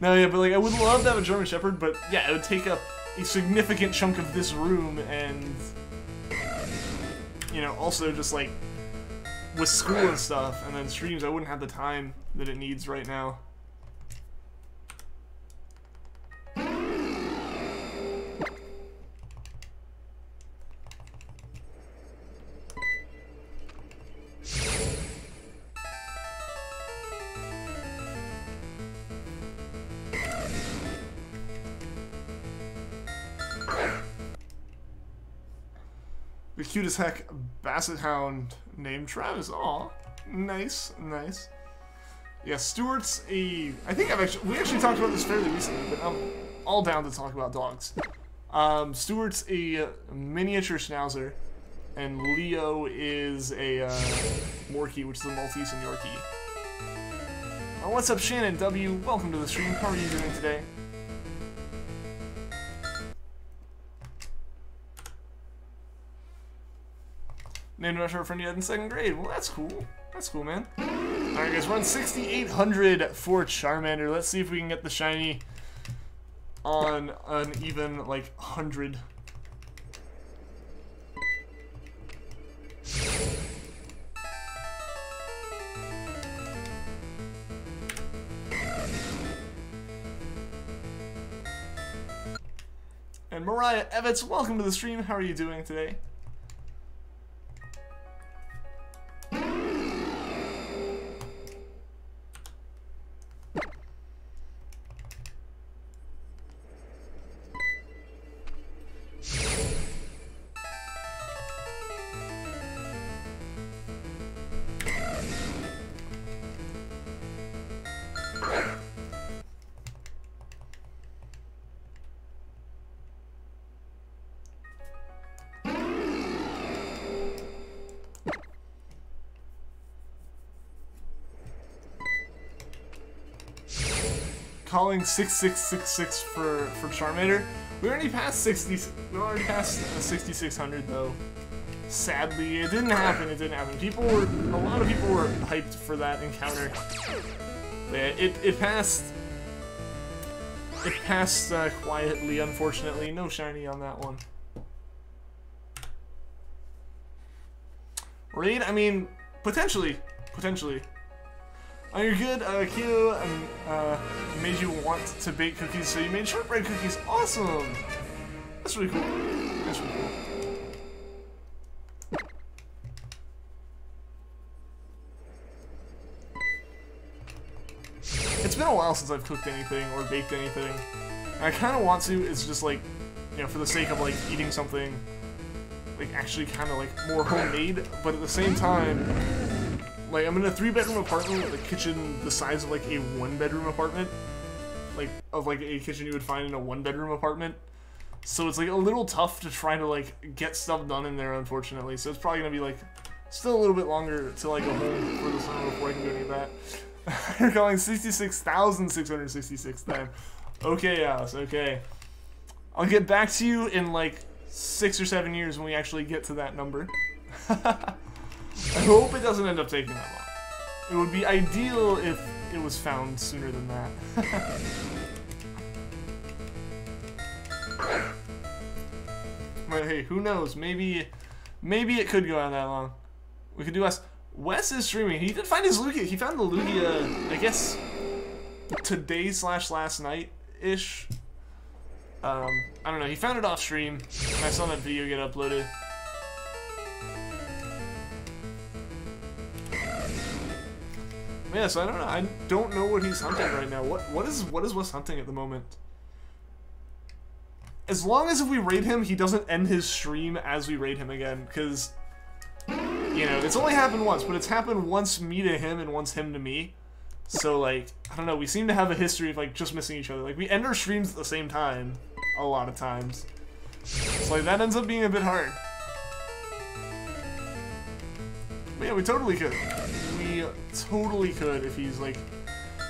No, yeah, but, like, I would love to have a German Shepherd, but, yeah, it would take up a significant chunk of this room, and, you know, also just, like, with school and stuff, and then streams, I wouldn't have the time that it needs right now. The cute as heck Basset Hound named Travis. Aw, nice, nice. Yeah, Stuart's a. I think we actually talked about this fairly recently, but I'm all down to talk about dogs. Stuart's a miniature Schnauzer, and Leo is a Morkie, which is a Maltese and Yorkie. What's up, Shannon W? Welcome to the stream. How are you doing today? Named after a friend you had in 2nd grade. Well, that's cool. That's cool, man. Alright, guys, we're on 6,800 for Charmander. Let's see if we can get the shiny on an even, like, 100. And Mariah Evans, welcome to the stream. How are you doing today? Calling 6666 for Charmander. We already passed 6600 though. Sadly, it didn't happen. It didn't happen. A lot of people were hyped for that encounter. But yeah, it passed. It passed quietly. Unfortunately, no shiny on that one. Raid? I mean, potentially. Oh, you're good, Kilo, made you want to bake cookies, so you made shortbread cookies. Awesome! That's really cool. That's really cool. It's been a while since I've cooked anything or baked anything. And I kind of want to, it's just like, you know, for the sake of like eating something, like actually kind of like more homemade, but at the same time, like, I'm in a 3-bedroom apartment with a kitchen the size of, like, a 1-bedroom apartment. Like, of, like, a kitchen you would find in a 1-bedroom apartment. So it's, like, a little tough to try to, like, get stuff done in there, unfortunately. So it's probably gonna be, like, still a little bit longer till I go home for the summer before I can do any of that. You're calling 66,666 then. Okay, Alice, okay. I'll get back to you in, like, 6 or 7 years when we actually get to that number. I hope it doesn't end up taking that long. It would be ideal if it was found sooner than that. But hey, who knows? Maybe it could go on that long. We could do Wes. Wes is streaming. He did find his Lugia. He found the Lugia, I guess, today/last night-ish. I don't know. He found it off stream, and I saw that video get uploaded. Yeah, so I don't know. I don't know what he's hunting right now. What is Wes hunting at the moment? as long as if we raid him, he doesn't end his stream as we raid him again, because, you know, it's only happened once, but it's happened once me to him and once him to me. So, like, I don't know, we seem to have a history of, like, just missing each other. Like, we end our streams at the same time a lot of times. So, like, that ends up being a bit hard. But yeah, we totally could. We totally could if he's, like,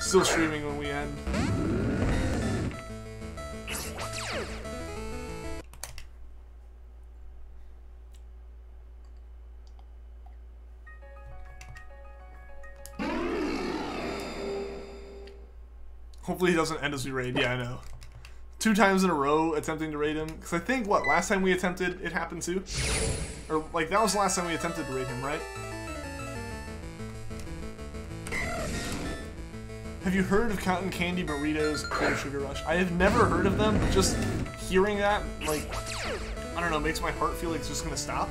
still streaming when we end. Hopefully he doesn't end as we raid. Yeah, I know. 2 times in a row attempting to raid him. Because I think, what, last time we attempted, it happened too? Or, like, that was the last time we attempted to raid him, right? Have you heard of cotton candy burritos or sugar rush? I have never heard of them, but just hearing that, like, I don't know, makes my heart feel like it's just gonna stop.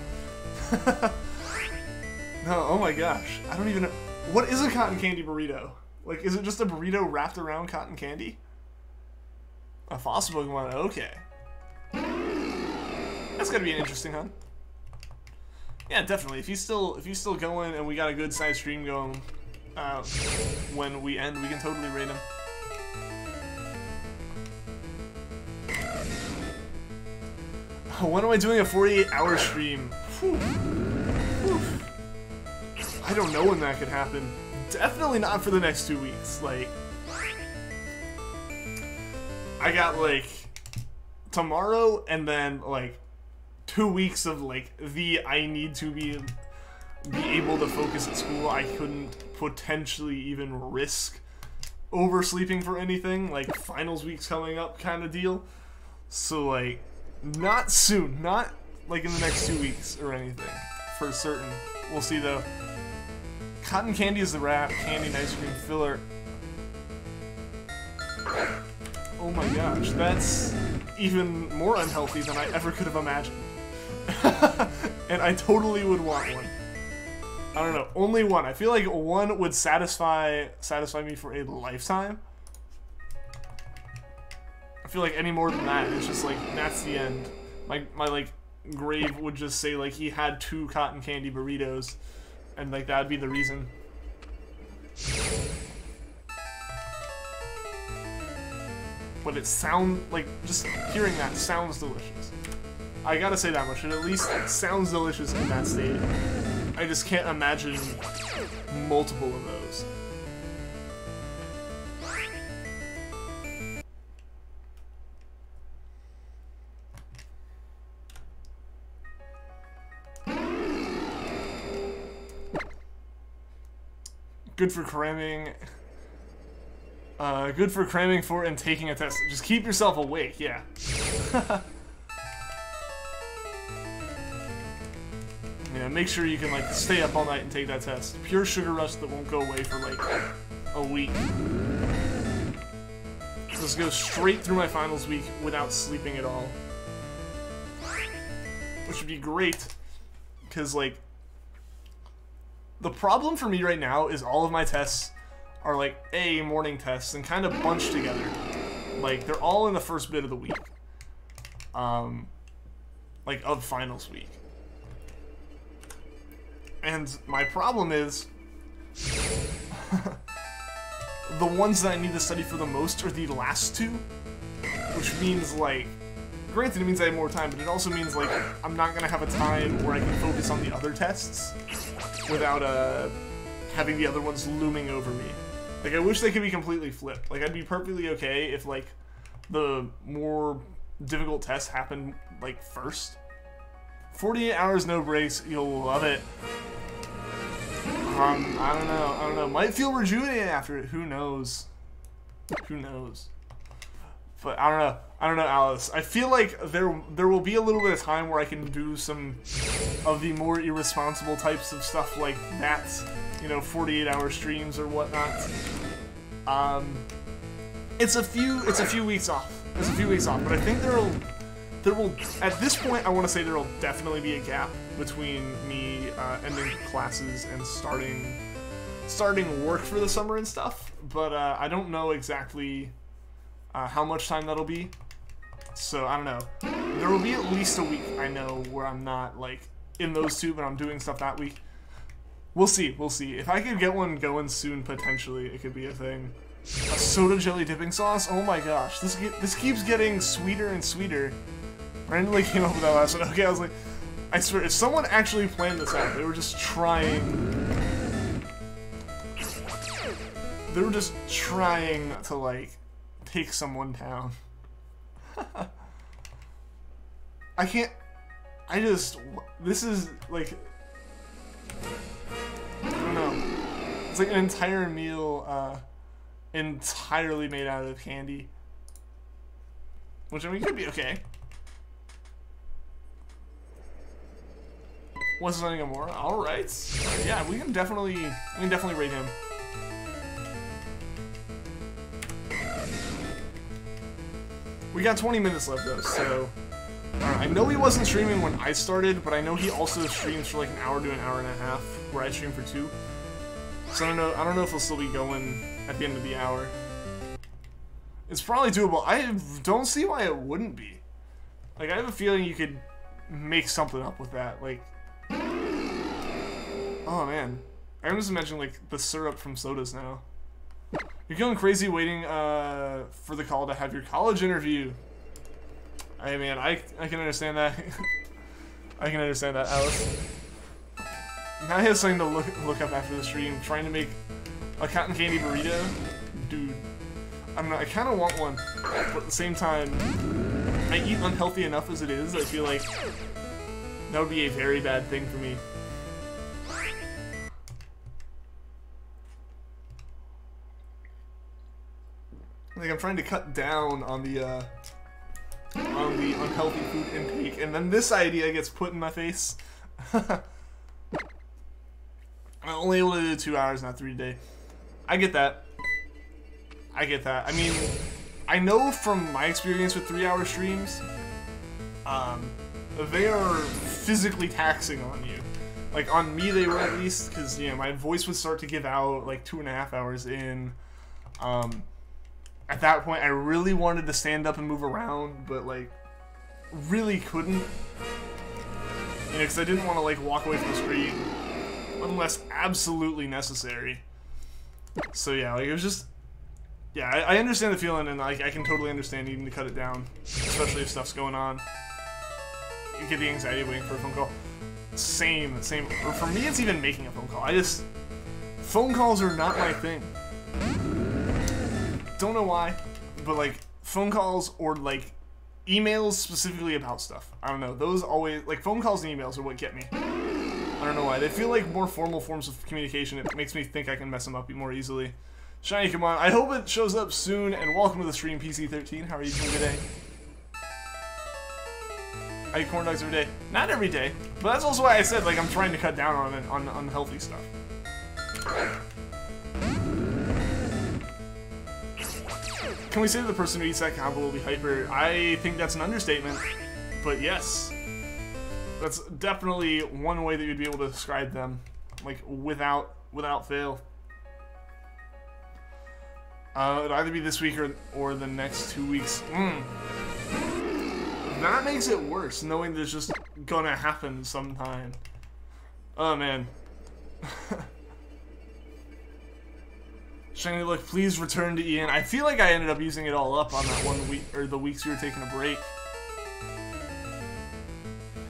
No, oh my gosh. I don't even know. What is a cotton candy burrito? Like, is it just a burrito wrapped around cotton candy? A fossil Pokemon, okay. That's gotta be an interesting hunt. Yeah, definitely. If he's still going and we got a good sized stream going, when we end, we can totally raid him. When am I doing a 48-hour stream? Whew. Whew. I don't know when that could happen. Definitely not for the next 2 weeks. Like, I got, like, tomorrow and then, like, 2 weeks of, like, I need to be able to focus at school. I couldn't potentially even risk oversleeping for anything. Like, finals week's coming up kind of deal. So, like, not soon. Not, like, in the next 2 weeks or anything. For certain. We'll see, though. Cotton candy is the wrap, candy and ice cream filler. Oh my gosh, that's even more unhealthy than I ever could have imagined. And I totally would want one. I don't know, only one. I feel like one would satisfy me for a lifetime. I feel like any more than that, it's just like, that's the end. My like, grave would just say, like, he had 2 cotton candy burritos. And, like, that'd be the reason. But it like, just hearing that sounds delicious. I gotta say that much. It at least sounds delicious in that state. I just can't imagine multiple of those. Good for cramming. Good for cramming for and taking a test. Just keep yourself awake, yeah. Yeah, make sure you can, like, stay up all night and take that test. Pure sugar rush that won't go away for, like, a week. Just go straight through my finals week without sleeping at all. Which would be great. Because, like, the problem for me right now is all of my tests are, like, morning tests and kind of bunched together. Like, they're all in the first bit of the week. Like, of finals week. And my problem is, the ones that I need to study for the most are the last 2. Which means, like, granted it means I have more time, but it also means, like, I'm not gonna have a time where I can focus on the other tests without having the other ones looming over me. Like, I wish they could be completely flipped. Like, I'd be perfectly okay if, like, the more difficult tests happen, like, first. 48 hours, no breaks, you'll love it. I don't know. Might feel rejuvenated after it, who knows? Who knows? But I don't know, Alice. I feel like there will be a little bit of time where I can do some of the more irresponsible types of stuff like that, you know, 48-hour streams or whatnot. It's a few weeks off. It's a few weeks off, but I think there will at this point I want to say there will definitely be a gap between me ending classes and starting work for the summer and stuff. But I don't know exactly how much time that'll be. So I don't know. There will be at least a week, I know, where I'm not like in those two, but I'm doing stuff that week. We'll see, we'll see. If I could get one going soon, potentially, it could be a thing. A soda jelly dipping sauce? Oh my gosh, this keeps getting sweeter and sweeter. Randomly came up with that last one. Okay, I was like, I swear, if someone actually planned this out, they were just trying... They were just trying to, like, take someone down. I can't... I just... This is, like... I don't know. It's like an entire meal, entirely made out of candy. Which, I mean, could be okay. What's running Amora? Alright. Yeah, we can definitely rate him. We got 20 minutes left though, so I know he wasn't streaming when I started, but I know he also streams for like an hour to an hour and a half, where I stream for 2. So I don't know if he'll still be going at the end of the hour. It's probably doable. I don't see why it wouldn't be. Like, I have a feeling you could make something up with that. Like, oh man, I'm just imagining like the syrup from sodas now. You're going crazy waiting for the call to have your college interview. Hey man, I can understand that. I can understand that, Alice. Now he has something to look up after the stream. Trying to make a cotton candy burrito? Dude. I don't know, I kind of want one. But at the same time, I eat unhealthy enough as it is. I feel like that would be a very bad thing for me. Like, I'm trying to cut down on the unhealthy food intake, and then this idea gets put in my face. I'm only able to do 2 hours, not 3 a day. I get that. I get that. I mean, I know from my experience with 3-hour streams, they are physically taxing on you. Like, on me they were at least, because, you know, my voice would start to give out, like, 2.5 hours in. At that point, I really wanted to stand up and move around, but, like, really couldn't. You know, because I didn't want to, like, walk away from the screen unless absolutely necessary. So, yeah, like, it was just... Yeah, I understand the feeling, and, like, I can totally understand needing to cut it down, especially if stuff's going on. You get the anxiety waiting for a phone call. Same. Or for me, it's even making a phone call. Phone calls are not my thing. Don't know why, but like phone calls or like emails specifically about stuff. I don't know. Those always, like, phone calls and emails are what get me. I don't know why. They feel like more formal forms of communication. It makes me think I can mess them up more easily. Shiny, come on. I hope it shows up soon, and welcome to the stream, PC13. How are you doing today? I eat corn dogs every day. Not every day, but that's also why I said, like, I'm trying to cut down on unhealthy stuff. Can we say that the person who eats that combo will be hyper? I think that's an understatement, but yes. That's definitely one way that you'd be able to describe them, like, without fail. It'd either be this week or the next 2 weeks. That makes it worse, knowing that it's just gonna happen sometime. Oh, man. Shiny, look, please return to Ian. I feel like I ended up using it all up on that 1 week, or the weeks we were taking a break.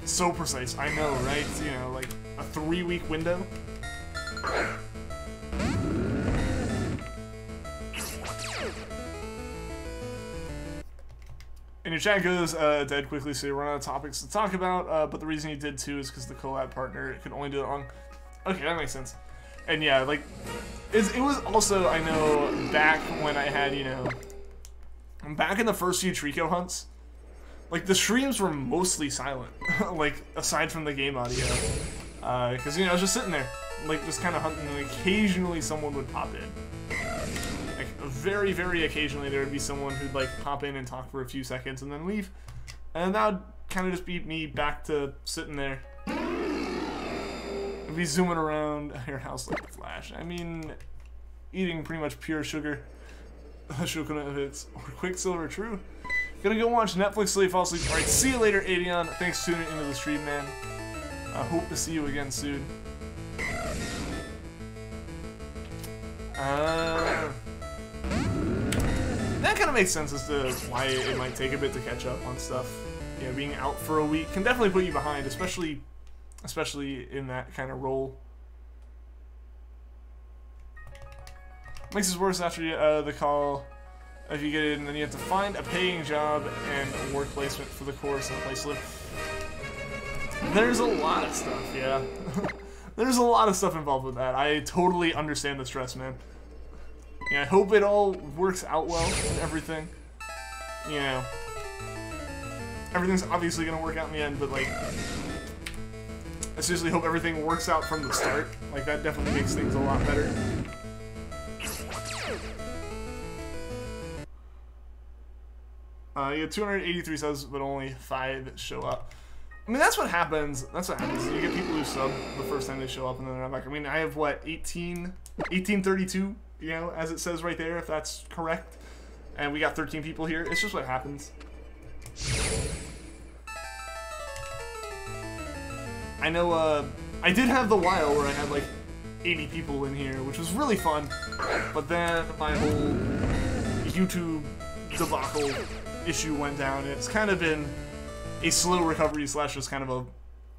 So precise, I know, right? You know, like a 3-week window. And your chat goes dead quickly, so you run out of topics to talk about, but the reason you did too is because the collab partner could only do it wrong. Okay, that makes sense. And yeah, like, it was also, I know, back when I had, you know, back in the first few Treecko hunts, like, the streams were mostly silent, like, aside from the game audio. Because, you know, I was just sitting there, like, just kind of hunting, and occasionally someone would pop in. Like, very, very occasionally there would be someone who'd, like, pop in and talk for a few seconds and then leave. And that would kind of just be me back to sitting there. I'd be zooming around your house like Flash. I mean, eating pretty much pure sugar. Or Quicksilver, true. Gonna go watch Netflix till you fall asleep. Alright, see you later, Adion. Thanks for tuning into the stream, man. I hope to see you again soon. That kind of makes sense as to why it might take a bit to catch up on stuff. You know, being out for a week can definitely put you behind, especially in that kind of role. Makes it worse after the call. If you get in, then you have to find a paying job and a work placement for the course and a place to live. There's a lot of stuff, yeah. There's a lot of stuff involved with that. I totally understand the stress, man. Yeah, I hope it all works out well and everything. You know, everything's obviously gonna work out in the end, but like, I seriously hope everything works out from the start. Like, that definitely makes things a lot better. You get 283 subs, but only 5 show up. I mean, that's what happens. That's what happens. You get people who sub the first time they show up, and then they're not back. I mean, I have, what, 1832, you know, as it says right there, if that's correct. And we got 13 people here. It's just what happens. I know, I did have the while where I had, like, 80 people in here, which was really fun. But then my whole YouTube debacle issue went down, and it's kind of been a slow recovery slash just kind of a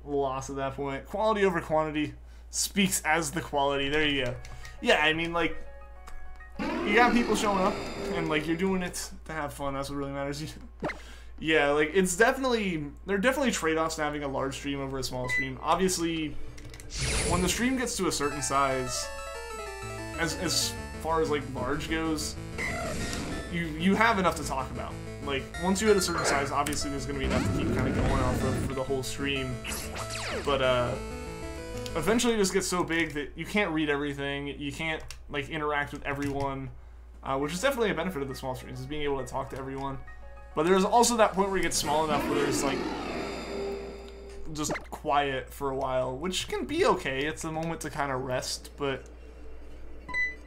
loss at that point. Quality over quantity speaks as the quality. There you go. Yeah, I mean, like, you got people showing up, and, like, you're doing it to have fun. That's what really matters. Yeah, like, it's definitely, there are definitely trade-offs to having a large stream over a small stream. Obviously, when the stream gets to a certain size, as far as, like, large goes, you have enough to talk about. Like, once you hit a certain size, obviously there's going to be enough to keep kind of going off of for the whole stream. But, eventually it just gets so big that you can't read everything, you can't, like, interact with everyone, which is definitely a benefit of the small streams, is being able to talk to everyone. But there's also that point where you get small enough where there's, like, just quiet for a while, which can be okay. It's a moment to kind of rest, but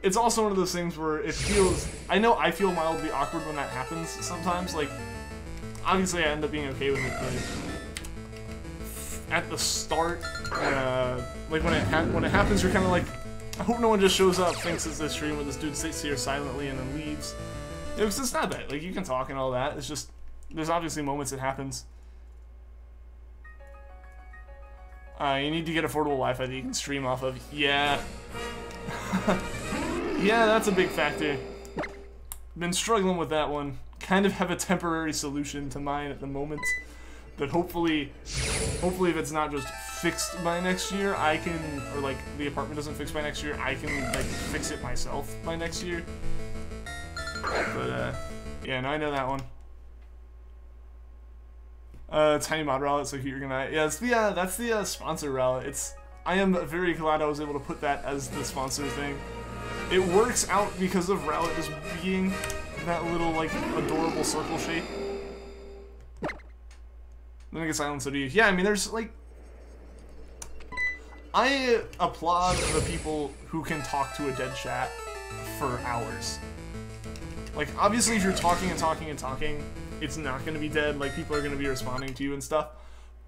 it's also one of those things where it feels, I know I feel mildly awkward when that happens sometimes. Like, obviously I end up being okay with it, but at the start, like when it happens, you're kind of like, I hope no one just shows up, thinks it's this stream where this dude sits here silently and then leaves. You know, 'cause it's not that, like, you can talk and all that, it's just, there's obviously moments it happens. You need to get affordable Wi-Fi that you can stream off of. Yeah. Yeah, that's a big factor. Been struggling with that one. Kind of have a temporary solution to mine at the moment. But hopefully if it's not just fixed by next year, I can, or like the apartment doesn't fix by next year, I can like fix it myself by next year. But yeah, no, I know that one. Tiny mod rally, it's like you're gonna, yeah, it's the that's the sponsor rally. I am very glad I was able to put that as the sponsor thing. It works out because of Rowlet just being that little, like, adorable circle shape. Then I get silent, so do you. Yeah, I mean, there's, like, I applaud the people who can talk to a dead chat for hours. Like, obviously, if you're talking and talking and talking, it's not going to be dead. Like, people are going to be responding to you and stuff.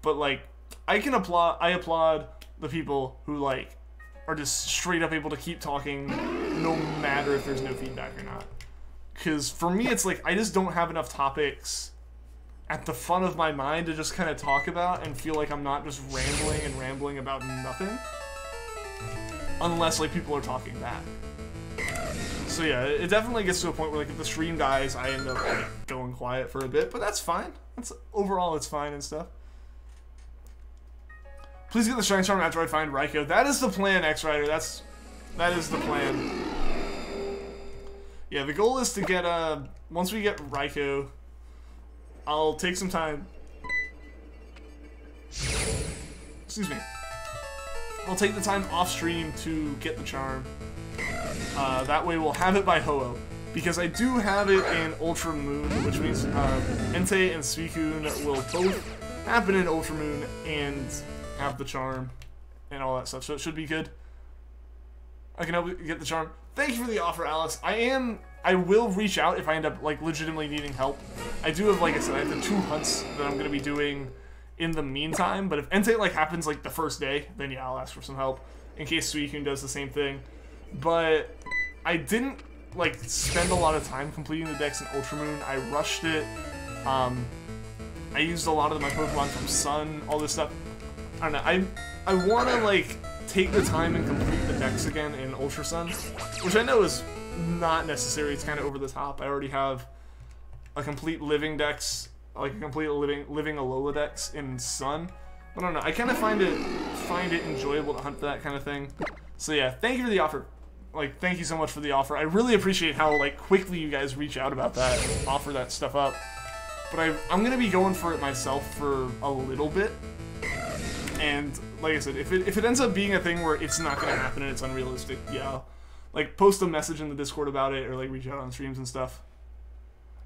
But, like, I applaud the people who, like, are just straight up able to keep talking no matter if there's no feedback or not. Because for me, it's like, I just don't have enough topics at the front of my mind to just kind of talk about and feel like I'm not just rambling about nothing. Unless, like, people are talking back. So yeah, it definitely gets to a point where, like, if the stream dies, I end up, like, going quiet for a bit, but that's fine. Overall, it's fine and stuff. Please get the Shiny Charm after I find Raikou. That is the plan, X-Rider. That is the plan. Yeah, the goal is to get, once we get Raikou, I'll take some time. Excuse me. I'll take the time off stream to get the charm. That way we'll have it by Ho-Oh. Because I do have it in Ultra Moon, which means Entei and Suicune will both happen in Ultra Moon and have the charm and all that stuff, so it should be good. I can help you get the charm. Thank you for the offer, Alice. I am I will reach out if I end up like legitimately needing help. I do have, like I said, I have the 2 hunts that I'm gonna be doing in the meantime. But if Entei like happens like the first day, then yeah, I'll ask for some help in case Suicune does the same thing. But I didn't like spend a lot of time completing the dex in Ultramoon. I rushed it. I used a lot of my Pokemon from Sun, all this stuff. I don't know. I want to like take the time and complete the dex again in Ultra Sun, which I know is not necessary. It's kind of over the top. I already have a complete living dex, like a complete living Alola dex in Sun. But I don't know. I kind of find it enjoyable to hunt for that kind of thing. So yeah, thank you for the offer. Like, thank you so much for the offer. I really appreciate how like quickly you guys reach out about that and offer that stuff up. But I'm gonna be going for it myself for a little bit. And like I said, if it ends up being a thing where it's not gonna happen and it's unrealistic, yeah, like post a message in the Discord about it or like reach out on streams and stuff.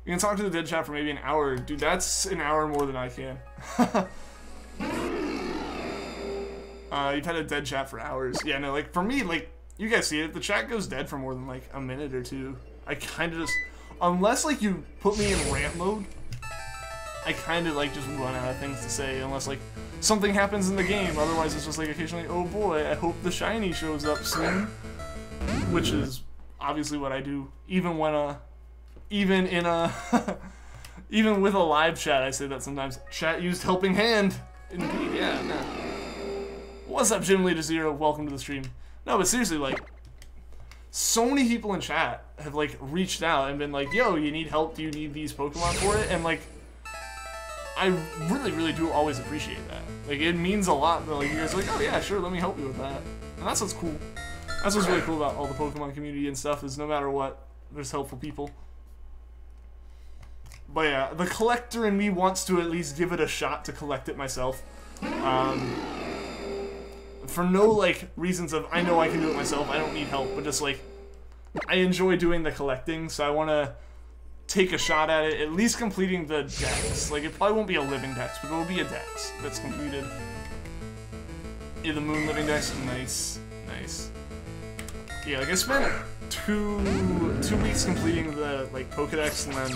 You can talk to the dead chat for maybe an hour. Dude, that's an hour more than I can. You've had a dead chat for hours. Yeah, no, like for me, like you guys see it, if the chat goes dead for more than like a minute or two, I kind of just, unless like you put me in rant mode, I kind of like just run out of things to say unless like something happens in the game. Otherwise it's just like occasionally, oh boy, I hope the shiny shows up soon, which is obviously what I do even when even with a live chat. I say that sometimes. Chat used helping hand. Indeed, yeah. Nah. What's up, Jim Leader Zero? Welcome to the stream. No, but seriously, like, so many people in chat have like reached out and been like, yo, you need help? Do you need these Pokemon for it? And like, I really, really do always appreciate that. Like, it means a lot that like you guys are like, oh yeah, sure, let me help you with that. And that's what's cool. That's what's really cool about all the Pokemon community and stuff, is no matter what, there's helpful people. But yeah, the collector in me wants to at least give it a shot to collect it myself. For no like reasons of I know I can do it myself, I don't need help, but just like I enjoy doing the collecting, so I want to take a shot at it, at least completing the dex. Like, it probably won't be a living dex, but it will be a dex that's completed. Yeah, the Moon living dex, nice, nice. Yeah, like I spent two weeks completing the like Pokedex, and then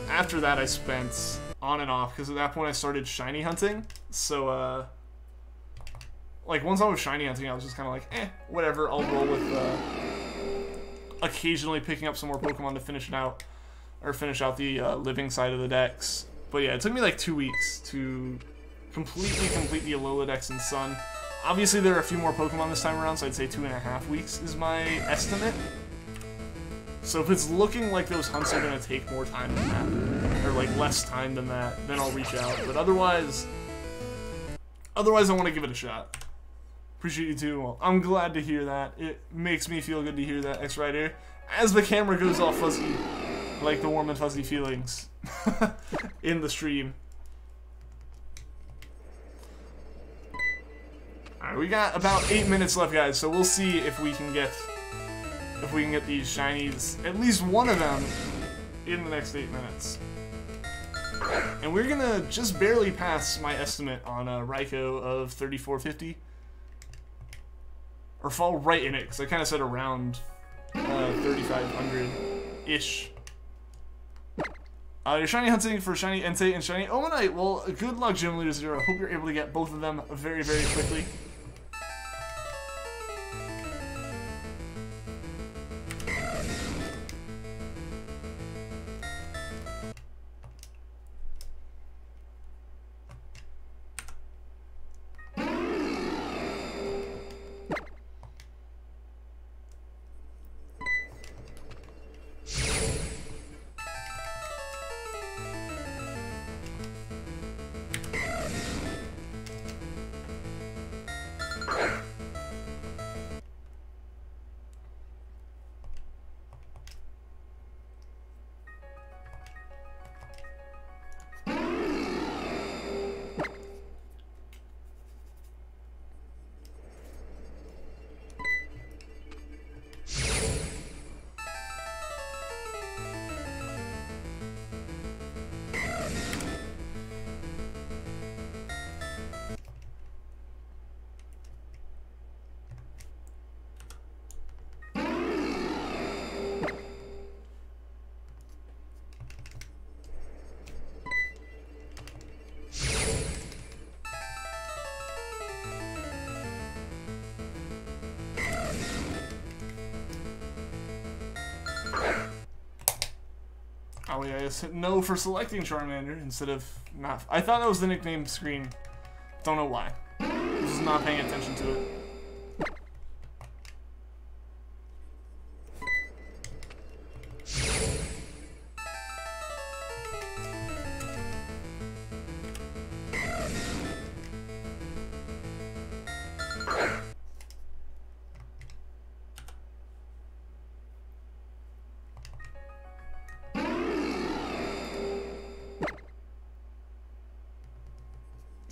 after that I spent on and off, because at that point I started shiny hunting. So like once I was shiny hunting, I was just kind of like, whatever, I'll roll with occasionally picking up some more Pokemon to finish it out, or finish out the living side of the dex. But yeah, it took me like 2 weeks to completely complete the Alola dex in Sun. Obviously there are a few more Pokemon this time around, so I'd say 2.5 weeks is my estimate. So if it's looking like those hunts are going to take more time than that, or like less time than that, then I'll reach out. But otherwise I want to give it a shot. Appreciate you too. Well, I'm glad to hear that. It makes me feel good to hear that, X-Rider. As the camera goes all fuzzy, I like the warm and fuzzy feelings in the stream. Alright, we got about 8 minutes left, guys, so we'll see if we can get these shinies, at least one of them, in the next 8 minutes. And we're gonna just barely pass my estimate on Raikou of 3450. Or fall right in it, because I kind of said around 3,500-ish. You're shiny hunting for shiny Entei and shiny Omanite. Well, good luck, Gym Leader Zero. Hope you're able to get both of them very, very quickly. Oh yeah, I just hit no for selecting Charmander instead of not. I thought that was the nickname screen. Don't know why. I was not paying attention to it.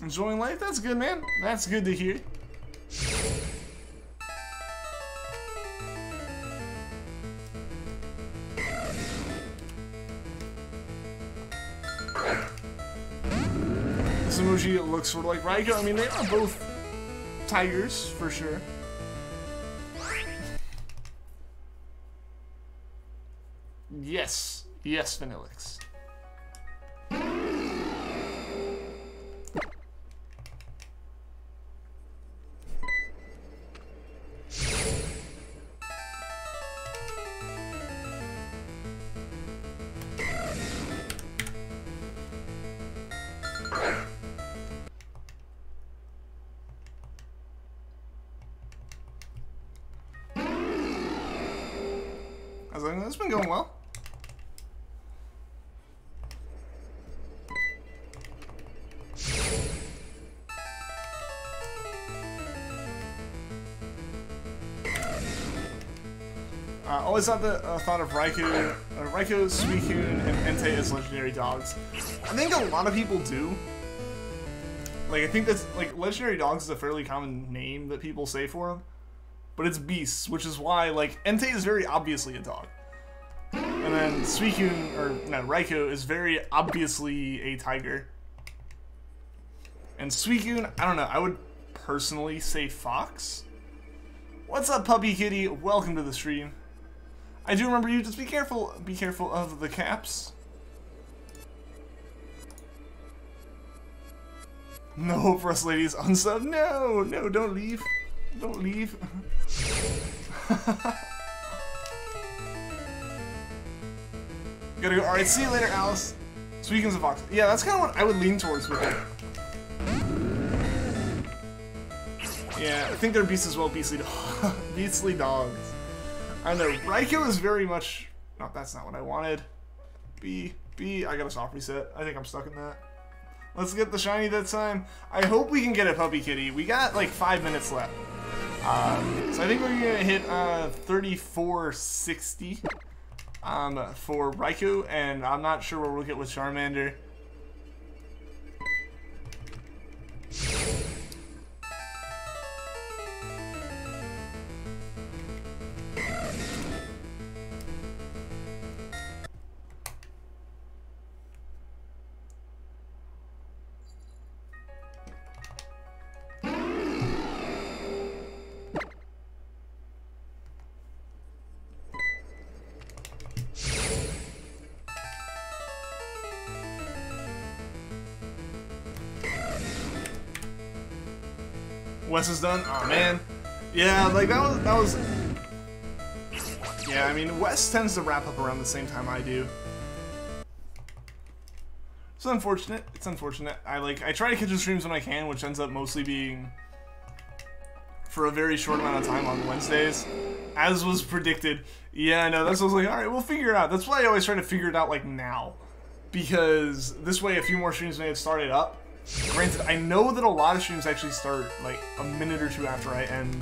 Enjoying life? That's good, man. That's good to hear. This emoji looks sort of like Raikou. I mean, they are both tigers, for sure. Yes. Yes, Vanillix. It's been going well. Always thought of Raikou, Suicune, and Entei as legendary dogs. I think a lot of people do. Like, I think that's, like, legendary dogs is a fairly common name that people say for them. But it's beasts, which is why, like, Entei is very obviously a dog. And then Suicune, or no, Raikou is very obviously a tiger. And Suicune, I don't know, I would personally say fox. What's up, puppy kitty? Welcome to the stream. I do remember you, just be careful of the caps. No hope for us ladies, unsub. No, no, don't leave. Don't leave. Gotta go. Alright, see you later, Alice. Suicune's a fox. Yeah, that's kind of what I would lean towards with it. Yeah, I think they're beasts as well, beastly dogs. I know, Raikou is very much... No, that's not what I wanted. I got a soft reset. I think I'm stuck in that. Let's get the shiny that time. I hope we can get a puppy kitty. We got like 5 minutes left. So I think we're gonna hit 3460 for Raikou, and I'm not sure what we'll get with Charmander. Wes is done? Oh man. Yeah, like that was yeah, I mean Wes tends to wrap up around the same time I do. It's unfortunate. It's unfortunate. I try to catch the streams when I can, which ends up mostly being for a very short amount of time on Wednesdays. As was predicted. Yeah, I know, that's what I was like, alright, we'll figure it out. That's why I always try to figure it out like now. Because this way a few more streams may have started up. Granted, I know that a lot of streams actually start like a minute or two after I end.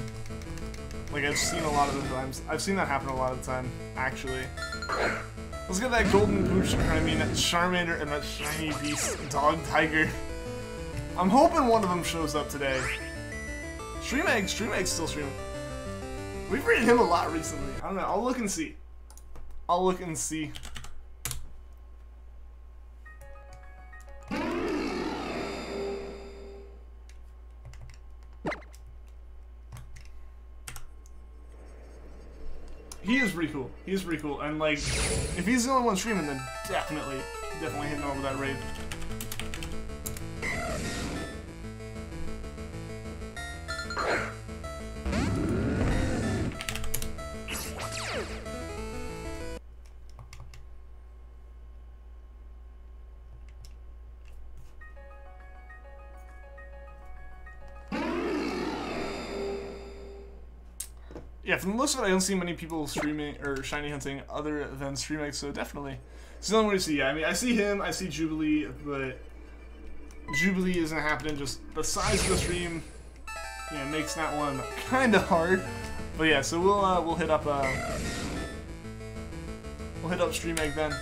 Like I've seen a lot of the times. I've seen that happen a lot of the time, actually. Let's get that golden Poochyena, I mean that Charmander and that shiny beast dog tiger. I'm hoping one of them shows up today. Stream Egg's still streaming. We've rated him a lot recently. I don't know, I'll look and see. I'll look and see. He is pretty cool. He is pretty cool. And like, if he's the only one streaming, then definitely hitting over that raid. Yeah, from the looks of it, I don't see many people streaming or shiny hunting other than Streameg, so definitely. It's the only way to see. Yeah, I mean, I see him, I see Jubilee, but Jubilee isn't happening. Just the size of the stream, you know, makes that one kind of hard. But yeah, so we'll hit up Streameg then.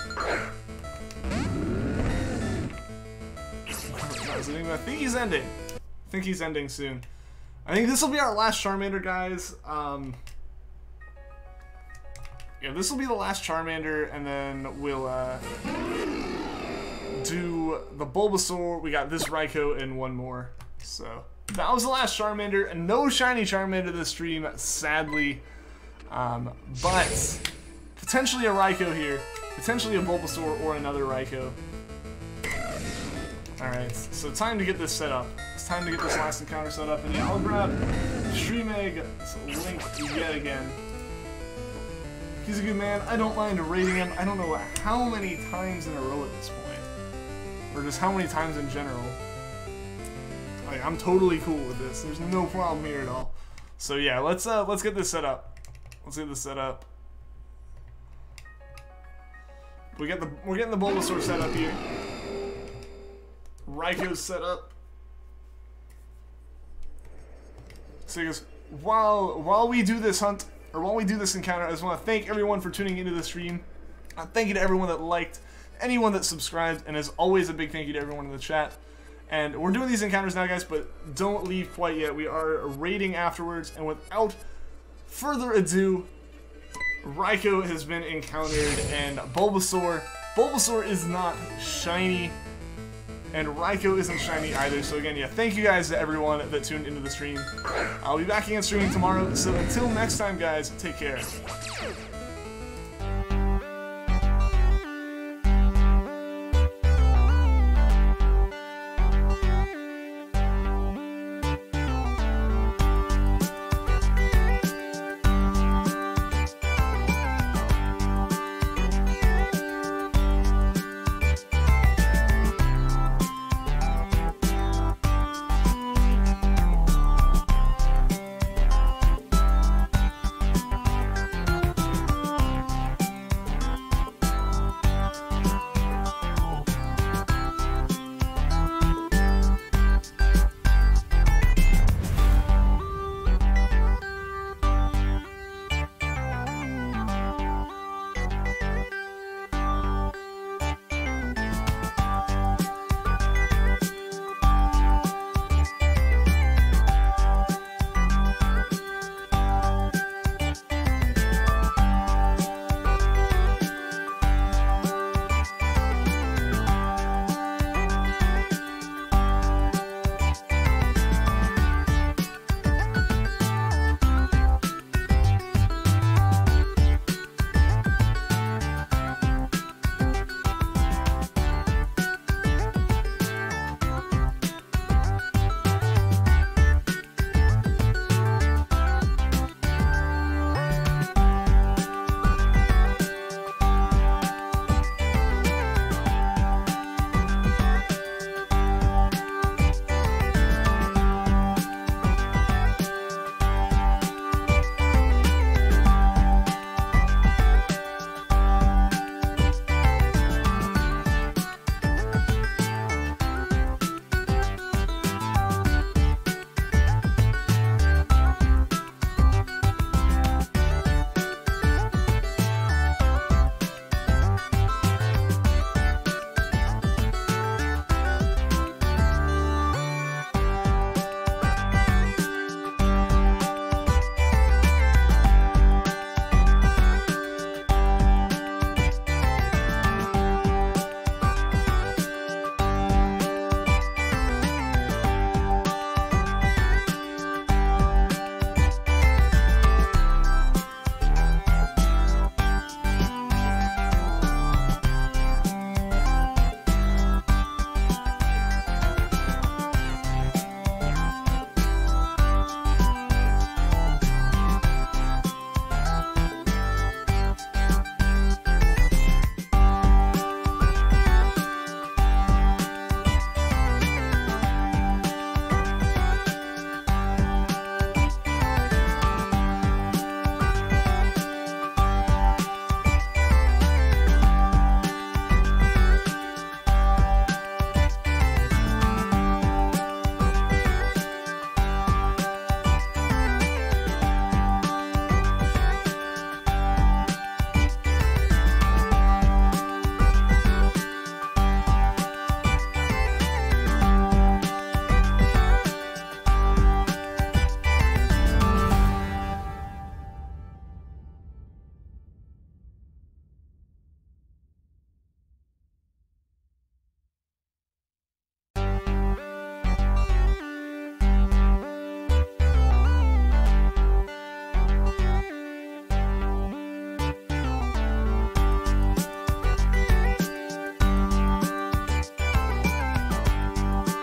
I think he's ending. I think he's ending soon. I think this will be our last Charmander, guys. Yeah, this will be the last Charmander, and then we'll do the Bulbasaur. We got this Raikou and one more. So that was the last Charmander, and no shiny Charmander this stream, sadly. But potentially a Raikou here, potentially a Bulbasaur or another Raikou. Alright, so time to get this set up. It's time to get this last encounter set up, and yeah, I'll grab Streameg's link yet again. He's a good man. I don't mind rating him. I don't know how many times in a row at this point, or just how many times in general. Like, I'm totally cool with this. There's no problem here at all. So yeah, let's get this set up. Let's get this set up. We're getting the Bulbasaur set up here. Raikou's set up. So I guess while we do this hunt, or while we do this encounter, I just want to thank everyone for tuning into the stream. Thank you to everyone that liked, anyone that subscribed, and as always, a big thank you to everyone in the chat. And we're doing these encounters now, guys, but don't leave quite yet. We are raiding afterwards, and without further ado, Raikou has been encountered, and Bulbasaur is not shiny. And Raikou isn't shiny either, so again, yeah, thank you guys to everyone that tuned into the stream. I'll be back again streaming tomorrow, so until next time, guys, take care.